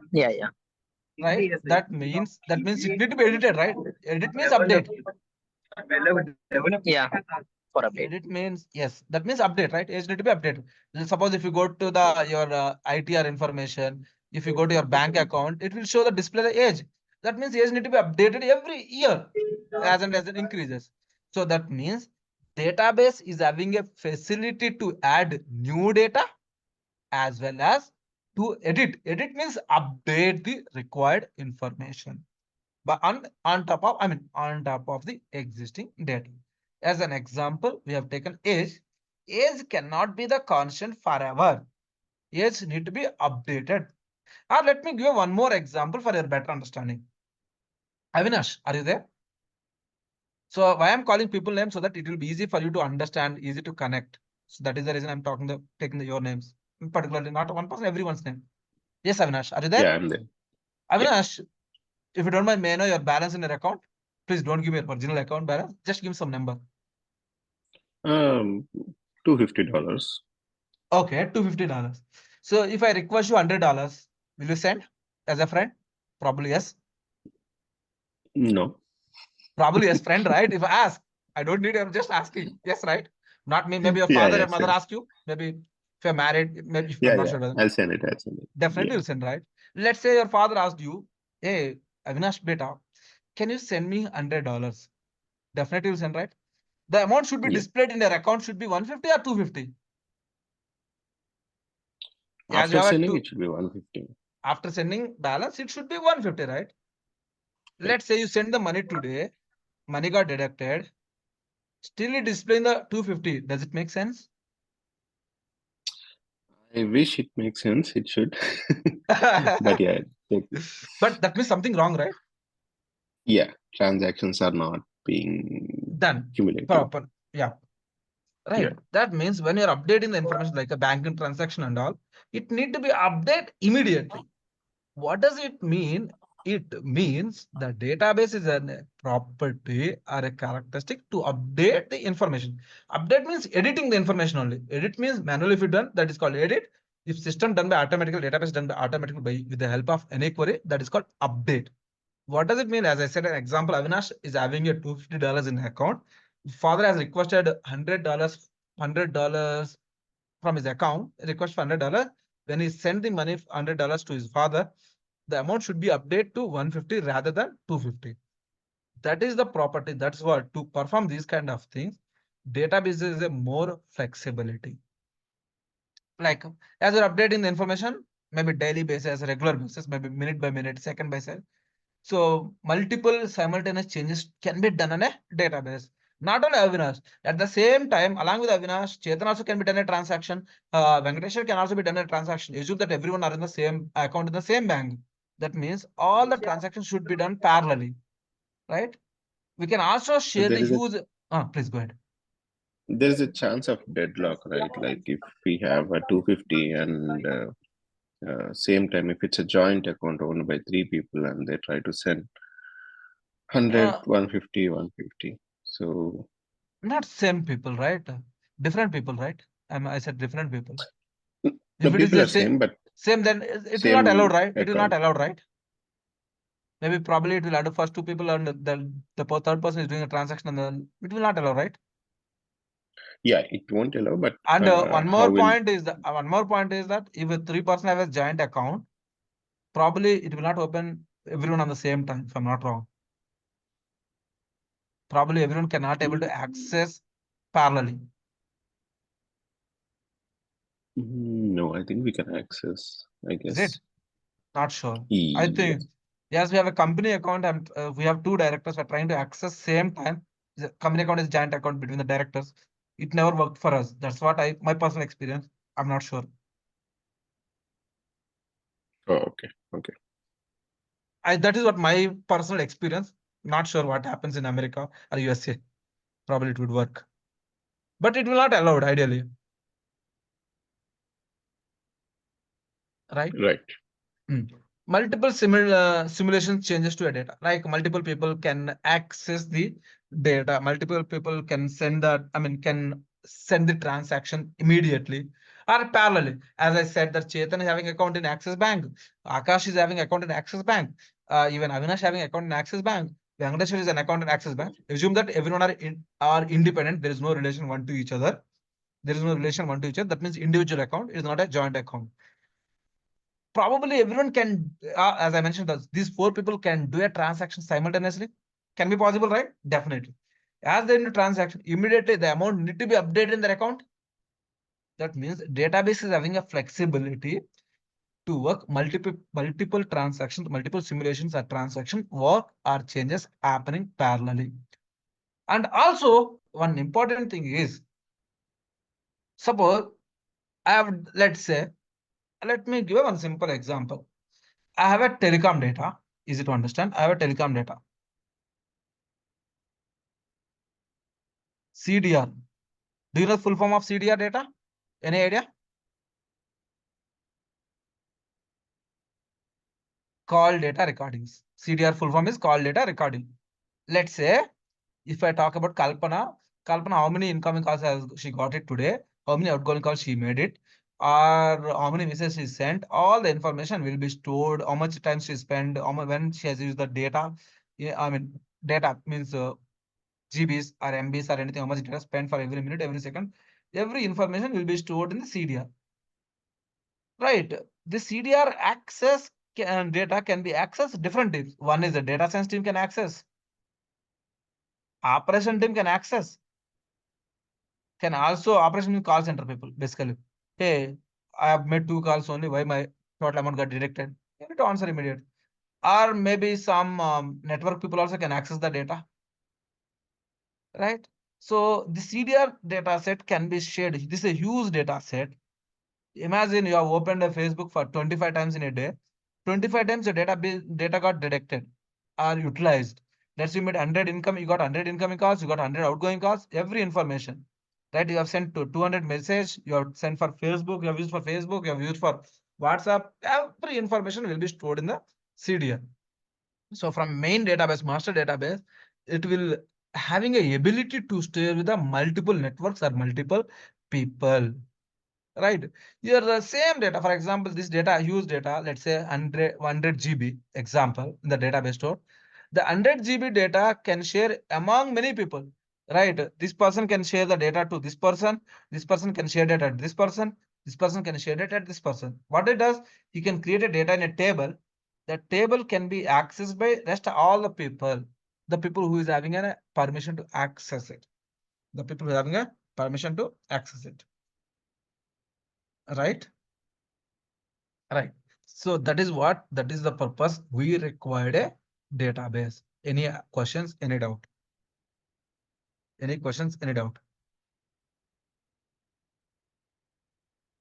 right? That means it need to be edited, right? Edit means update. Yeah, for update. Edit means yes, that means update, right? Age need to be updated. Suppose if you go to the your ITR information, if you go to your bank account, it will show the display the age. That means age need to be updated every year as it increases. So that means database is having a facility to add new data as well as to edit. Edit means update the required information. But on top of, on top of the existing data. As an example, we have taken age. Age cannot be the constant forever. Age need to be updated. Let me give one more example for your better understanding. Avinash, are you there? So why I'm calling people names so that it will be easy for you to understand, easy to connect. So that is the reason I'm taking your names, particularly not one person, everyone's name. Yes, Avinash, are you there? Yeah, I'm there. Avinash, if you don't mind, may I know your balance in your account? Please don't give me your original account balance. Just give me some number. Um, $250. Okay, $250. So if I request you $100, will you send as a friend? Probably yes. No. Probably yes, friend, right? If I ask, I don't need. I'm just asking. Yes, right? Not me. Maybe your Yeah, father yeah, or mother send. ask you. Maybe if you're married, maybe Yeah, I'm not yeah. sure whether. I'll send it. I'll send it. Definitely Yeah. you'll send, right? Let's say your father asked you, "Hey, Avinash beta, can you send me $100?" Definitely you'll send, right? The amount should be Yeah. displayed in your account should be 150 or 250. As you After have sending, to it should be 150. after sending balance, it should be 150, right? Let's say you send the money today, money got deducted, still it displaying the 250. Does it make sense? I wish it makes sense. It should. But yeah, But that means something wrong, right? yeah, transactions are not being Done. cumulative. Proper. Yeah. Right. Yeah. That means when you're updating the information like a banking transaction and all, it need to be updated immediately. What does it mean? It means the database is a property or a characteristic to update the information. Update means editing the information only. Edit means manually if you done, that is called edit. If system done by automatical, database done by automatically by with the help of any query, that is called update. What does it mean? As I said, an example, Avinash is having a $250 in account. Father has requested $100 from his account, request for $100. When he sent the money $100 to his father, the amount should be updated to 150 rather than 250. That is the property. That's what to perform these kind of things. Database is a more flexibility. Like as you're updating the information, maybe daily basis, regular basis, maybe minute by minute, second by second. So multiple simultaneous changes can be done on a database. Not only Avinash. At the same time, along with Avinash, Chetan also can be done a transaction. Venkateshwar can also be done a transaction. Assume that everyone are in the same account in the same bank. That means all the transactions should be done parallelly, right? We can also But share the huge. Please go ahead. there is a chance of deadlock, right? Like if we have a 250 and same time, if it's a joint account owned by 3 people and they try to send 100, Uh, 150, 150. So Not same people, right? Different people, right? I said different people. the If it is people the are same, but same, then it will not same allowed, right? It will not account. allowed, right? Maybe probably it will allow first two people and the third person is doing a transaction and then it will not allow, right? Yeah, it won't allow, but And one how more will point is that if a 3 person have a joint account, probably it will not open everyone on the same time, if I'm not wrong. Probably everyone cannot able to access parallelly. no, I think we can access, I Is it? guess. Not sure. I Yes. think yes, we have a company account and we have two directors are trying to access same time. The company account is joint account between the directors. It never worked for us. That's what my personal experience. I'm not sure. Oh, okay. Okay. That is what my personal experience. Not sure what happens in America or USA. Probably it would work, but it will not allowed ideally, right? Right. Multiple simulation changes to a data, like multiple people can access the data. Multiple people can send that. Can send the transaction immediately. Or parallelly, as I said, that Chetan is having account in Axis Bank, Akash is having account in Axis Bank, even Avinash having account in Axis Bank, Venkateshwar is an account in Axis Bank. Assume that everyone are independent. There is no relation one to each other. There is no relation one to each other. That means individual account is not a joint account. Probably everyone can, as I mentioned, these four people can do a transaction simultaneously. Can be possible, right? Definitely. As they do transaction, immediately the amount need to be updated in their account. That means database is having a flexibility to work multiple transactions, multiple simulations or transaction work or changes happening parallelly. And also one important thing is, suppose I have, let's say, let me give one simple example. I have a telecom data. Easy to understand. I have a telecom data. CDR. Do you know the full form of CDR data? Any idea? Call data recordings. CDR full form is call data recording. Let's say if I talk about Kalpana, how many incoming calls has she got it today? How many outgoing calls she made it? Or how many messages she sent? All the information will be stored. How much time she spent? When she has used the data? Yeah, I mean, data means GBs or MBs or anything. How much data spent for every minute, every second? Every information will be stored in the CDR. Right. The CDR access data can be accessed different teams. One is the data science team can access. Operation team can access. Can also operation call center people basically. Hey, I have made 2 calls only. Why my total amount got deducted? You need to answer immediate. Or maybe some network people also can access the data. Right. So the CDR data set can be shared. This is a huge data set. Imagine you have opened a Facebook for 25 times in a day. 25 times your data got detected or utilized. Let's say you made 100 income, you got 100 incoming calls, you got 100 outgoing calls, every information. Right? You have sent to 200 message, you have sent for Facebook, you have used for Facebook, you have used for WhatsApp. Every information will be stored in the CDR. So from main database, master database, it will having a ability to stay with the multiple networks or multiple people. Right. Here the same data, for example, this data, huge data, let's say 100 GB example in the database store. The 100 GB data can share among many people. Right. This person can share the data to this person can share data to this person can share data to this person. What it does, he can create a data in a table. That table can be accessed by rest all the people who is having a permission to access it. The people who are having a permission to access it. Right. Right. So that is the purpose we required a database. Any questions, any doubt? Any questions, any doubt?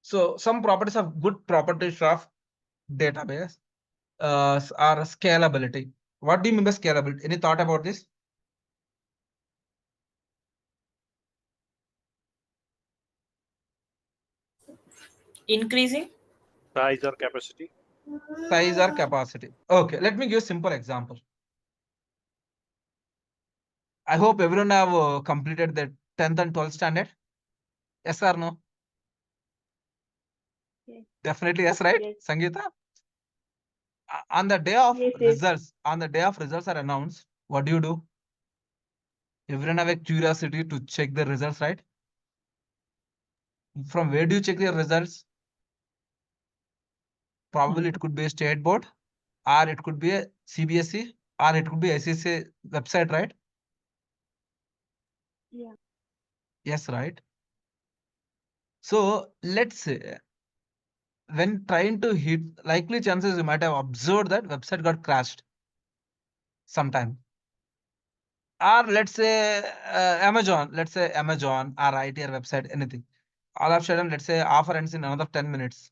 So some properties of good properties of database are scalability. What do you mean by scalability? Any thought about this? Increasing Size or capacity? Size or capacity. Okay, let me give a simple example. I hope everyone have completed the 10th and 12th standard. Yes or no? Yes. Definitely yes, right? Yes. Sangeeta? On the day of Yes, yes. results, are announced, what do? Everyone have a curiosity to check the results, right? From where do you check the results? Probably it could be a state board, or it could be a CBSE, or it could be SSA website, right? Yeah. Yes, right. So let's say when trying to hit, likely chances you might have observed that website got crashed sometime. Or let's say Amazon or ITR website, anything. All of a sudden, let's say offer ends in another 10 minutes.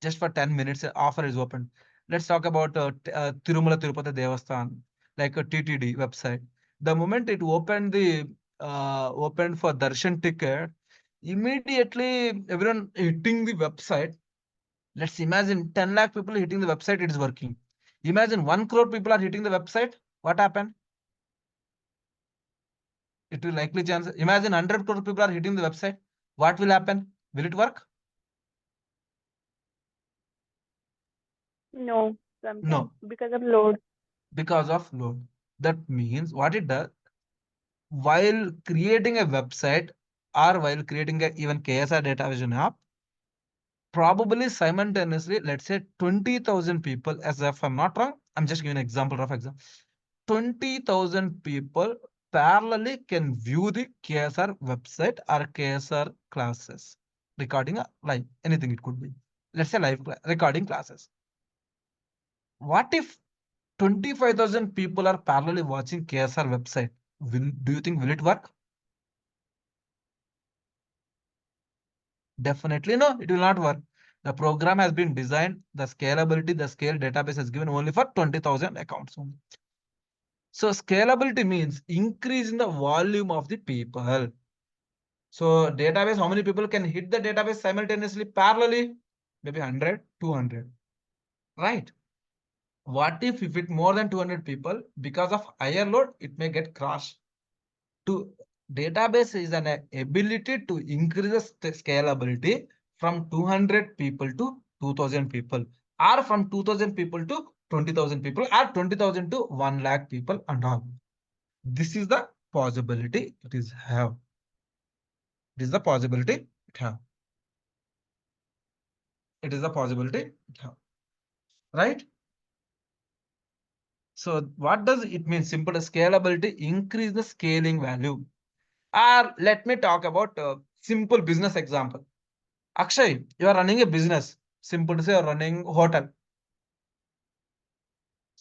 Just for 10 minutes, offer is open. Let's talk about Tirumala Tirupati Devasthan, like a TTD website. The moment it opened for darshan ticket, immediately everyone hitting the website. Let's imagine 10 lakh people hitting the website, it is working. Imagine 1 crore people are hitting the website. What happened? It will likely chance. Imagine 100 crore people are hitting the website. What will happen? Will it work? No, sometimes No, because of load. because of load. That means what it does while creating a website or while creating a even KSR Datavision app, probably simultaneously, let's say 20,000 people, as if I'm not wrong, I'm just giving an example of example. 20,000 people parallelly can view the KSR website or KSR classes, recording a live, anything it could be. Let's say live recording classes. What if 25,000 people are parallelly watching KSR website? Do you think will it work? Definitely no, it will not work. The program has been designed, the scalability, the scale database is given only for 20,000 accounts only. So scalability means increase in the volume of the people. So database, how many people can hit the database simultaneously parallelly? Maybe 100, 200, right? What if it more than 200 people, because of higher load, it may get crashed. To database is an ability to increase the scalability from 200 people to 2000 people, or from 2000 people to 20,000 people, or 20,000 to 1 lakh people and all. This is the possibility it is have. This is the possibility it have. It is the possibility it have. Right? So what does it mean? Simple scalability, increase the scaling value. Or let me talk about a simple business example. Akshay, you are running a business. Simple to say, you're running hotel.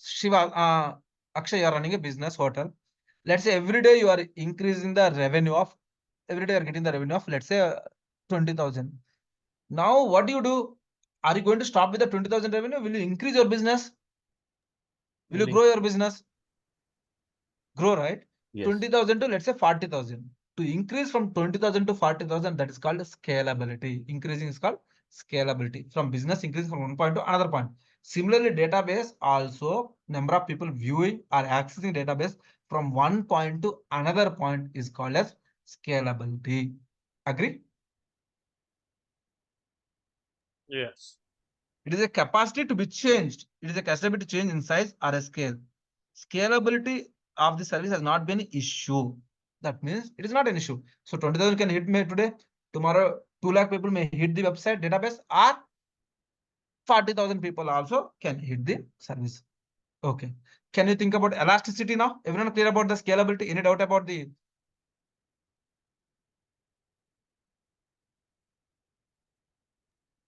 Shiva, Akshay, you are running a business hotel. Let's say every day you are increasing the revenue of, every day you are getting the revenue of, let's say 20,000. Now, what do you do? Are you going to stop with the 20,000 revenue? Will you increase your business? Will you grow your business? Grow, right? Yes. 20,000 to let's say 40,000. To increase from 20,000 to 40,000, that is called scalability. Increasing is called scalability. From business increasing from one point to another point. Similarly, database also number of people viewing or accessing database from one point to another point is called as scalability. Agree? Yes. It is a capacity to be changed. It is a capacity to change in size or a scale. Scalability of the service has not been an issue. That means it is not an issue. So 20,000 can hit me today. Tomorrow, 2 lakh people may hit the website database, or 40,000 people also can hit the service. Okay. Can you think about elasticity now? Everyone clear about the scalability? Any doubt about the?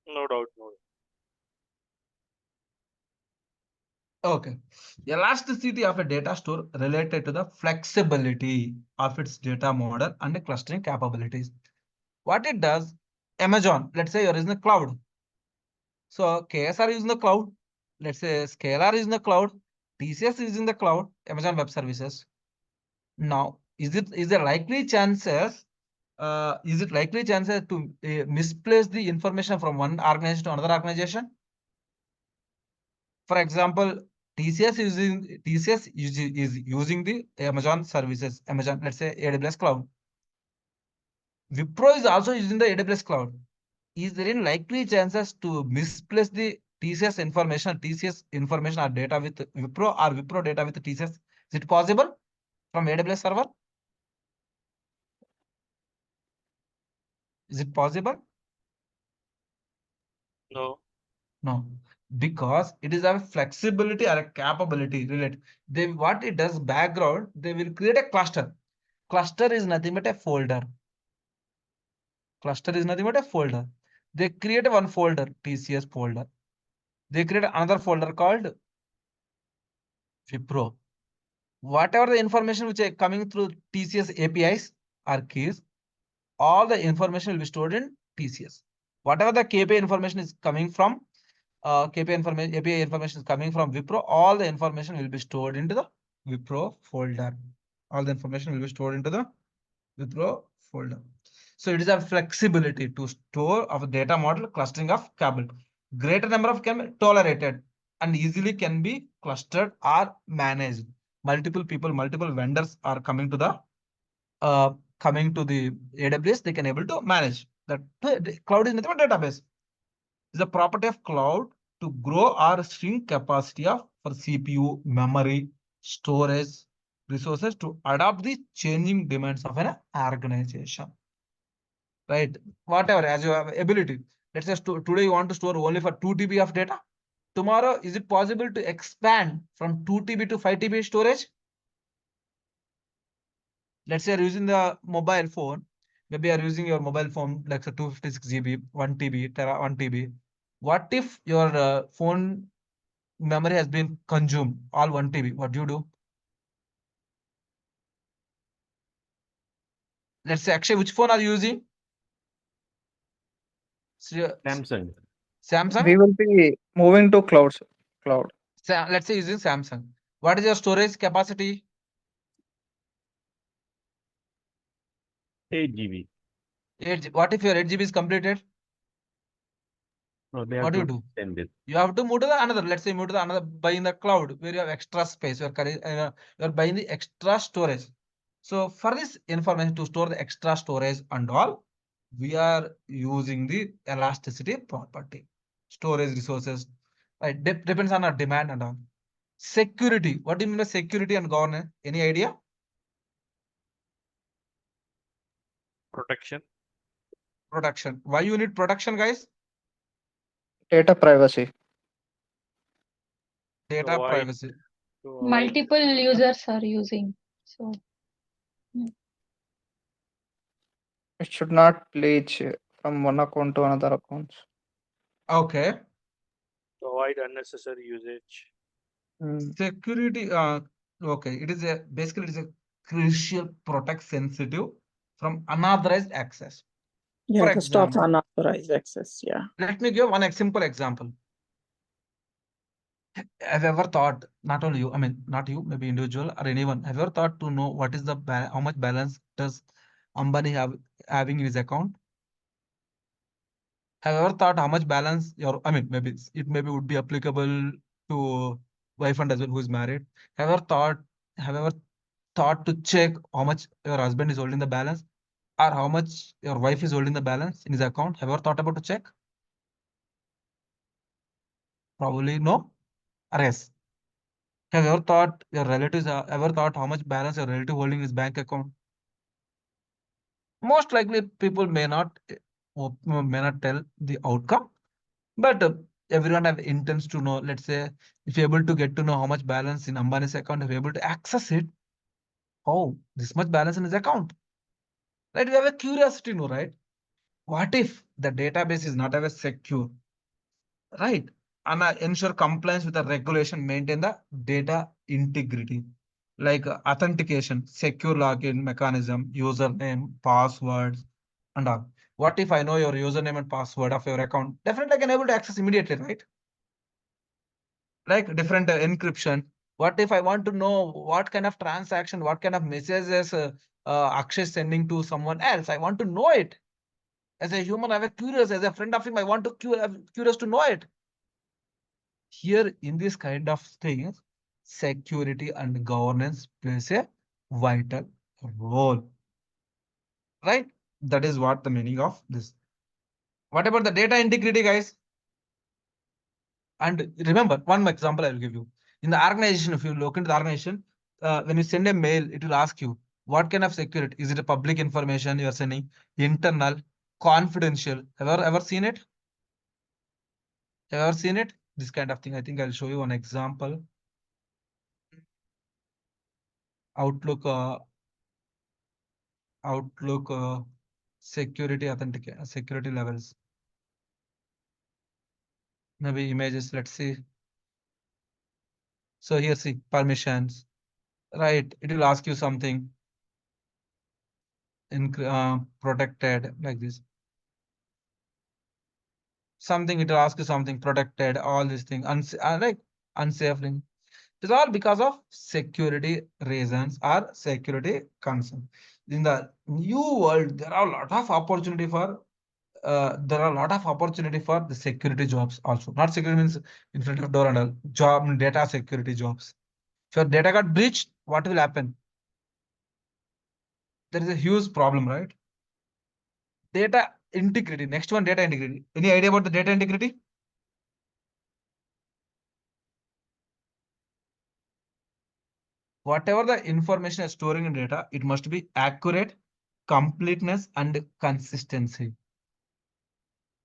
No doubt. No doubt. Okay. Elasticity of a data store related to the flexibility of its data model and the clustering capabilities. What it does, Amazon, let's say you're in the cloud. So KSR is in the cloud. Let's say Scalar is in the cloud. TCS is in the cloud, Amazon Web Services. Now, is there likely chances? Is it likely chances to misplace the information from one organization to another organization? For example, TCS is using the Amazon services, Amazon, let's say AWS cloud. Wipro is also using the AWS cloud. Is there any likely chances to misplace the TCS information or data with Wipro or Wipro data with TCS? Is it possible from AWS server? Is it possible? No. No, because it is a flexibility or a capability related. They what it does background, they will create a cluster. Cluster is nothing but a folder. Cluster is nothing but a folder. They create one folder, TCS folder. They create another folder called Wipro. Whatever the information which are coming through TCS APIs or keys, all the information will be stored in TCS. Whatever the KPI information is coming from, KPI information, API information is coming from Wipro, all the information will be stored into the Wipro folder. All the information will be stored into the Wipro folder. So it is a flexibility to store of data model clustering of cable. Greater number of can be tolerated and easily can be clustered or managed. Multiple people, multiple vendors are coming to the AWS, they can able to manage that. The cloud is nothing but database. Is the property of cloud to grow or shrink capacity of for CPU, memory, storage, resources to adapt the changing demands of an organization. Right? Whatever, as you have ability. Let's say today you want to store only for 2 TB of data. Tomorrow, is it possible to expand from 2 TB to 5 TB storage? Let's say you're using the mobile phone. Maybe you're using your mobile phone like a 256 GB, 1 TB, 1 TB. What if your phone memory has been consumed, all 1 TB? What do you do? Let's say, Akshay, which phone are you using? Samsung. Samsung? We will be moving to cloud. Cloud. Let's say using Samsung. What is your storage capacity? 8 GB. 8 GB. What if your 8 GB is completed? No, they What have do to you do? send it. You have to move to the another. Let's say move to the another, buying the cloud where you have extra space. You're buying the extra storage. So for this information to store the extra storage and all, we are using the elasticity property. Storage resources, right? Depends on our demand and all. Security. What do you mean by security and governance? Any idea? Protection. Protection. Why you need protection, guys? Data privacy. Data avoid- privacy. to avoid- Multiple users are using. So It should not leach from one account to another account. Okay. to avoid unnecessary usage. Security. Okay. It is a basically it is a crucial protect sensitive from unauthorized access. Yeah, For to stop example, unauthorized access. Yeah. let me give one simple example. Have you ever thought, not only you, I mean, not you, maybe individual or anyone, have you ever thought to know what is the how much balance does Ambani having in his account? Have you ever thought how much balance your, I mean, maybe it maybe would be applicable to wife and husband who is married. Have you ever thought to check how much your husband is holding the balance or how much your wife is holding the balance in his account? Have you ever thought about to check? Probably no or yes. Have you ever thought your relatives ever thought how much balance your relative holding in his bank account? Most likely people may not tell the outcome, but everyone have intents to know. Let's say if you're able to get to know how much balance in Ambani's account, if you're able to access it, oh, this much balance in his account. Right? We have a curiosity, no, right? What if the database is not ever secure? Right? And ensure compliance with the regulation, maintain the data integrity, like authentication, secure login mechanism, username, passwords, and all. What if I know your username and password of your account? Definitely I can able to access immediately, right? Like different encryption. What if I want to know what kind of transaction, what kind of messages Akshay is sending to someone else? I want to know it. As a human, I'm curious. As a friend of him, I want to curious to know it. Here in this kind of things, security and governance plays a vital role. Right? That is what the meaning of this. What about the data integrity, guys? And remember, one example I will give you. In the organization, if you look into the organization, when you send a mail, it will ask you, what kind of security? Is it a public information you are sending? Internal, confidential? Have you ever seen it? Have you ever seen it? This kind of thing. I think I'll show you one example. Outlook, security authentic security levels. Maybe images. Let's see. So here, see permissions. Right. It will ask you something in protected like this. Something it will ask you something protected. All these things like unsafe link. It's all because of security reasons or security concern. In the new world, there are a lot of opportunity for the security jobs also. Not security means in front of door and all. Job data security jobs. If your data got breached, what will happen? There is a huge problem, right? Data integrity. Next one, data integrity. Any idea about the data integrity? whatever the information is storing in data, it must be accurate, completeness, and consistency.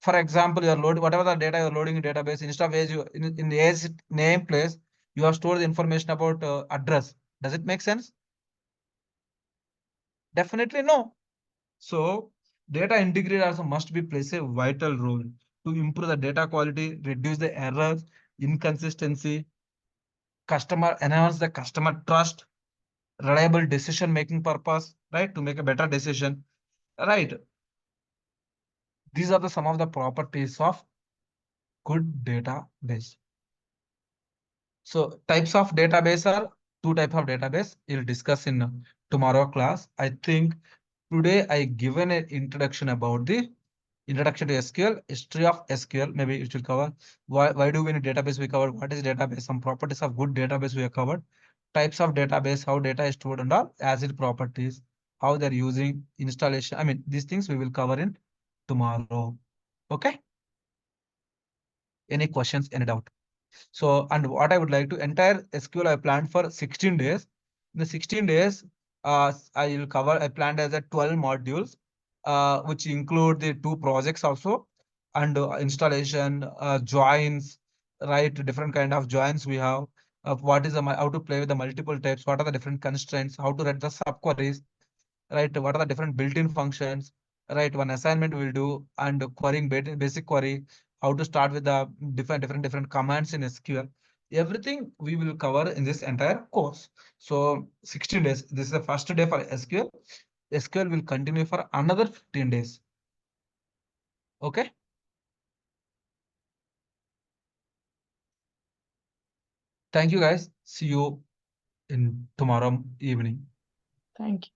For example, you are loading whatever the data you're loading in database, instead of age, in the age name place, you have stored the information about address. Does it make sense? Definitely no. So data integrity also must be plays a vital role to improve the data quality, reduce the errors, inconsistency, enhance the customer trust, reliable decision making purpose, right? To make a better decision, right? These are the some of the properties of good database. So types of database are two types of database. We'll discuss in tomorrow class. I think today I given an introduction about the introduction to SQL, history of SQL. Maybe it will cover why do we need database? We covered what is database, some properties of good database we have covered, types of database, how data is stored and all, acid properties, how they're using installation. I mean, these things we will cover in tomorrow. Okay. Any questions, any doubt? So, and what I would like to entire SQL I planned for 16 days. In the 16 days, I will cover, I planned as a 12 modules, which include the 2 projects also, and installation, joins, right? Different kind of joins we have. What is how to play with the multiple types? What are the different constraints? How to write the subqueries? Right? What are the different built-in functions? Right? One assignment we'll do, and querying basic query, how to start with the different commands in SQL. Everything we will cover in this entire course. So 16 days. This is the first day for SQL. SQL will continue for another 15 days. Okay. Thank you guys. See you in tomorrow evening. Thank you.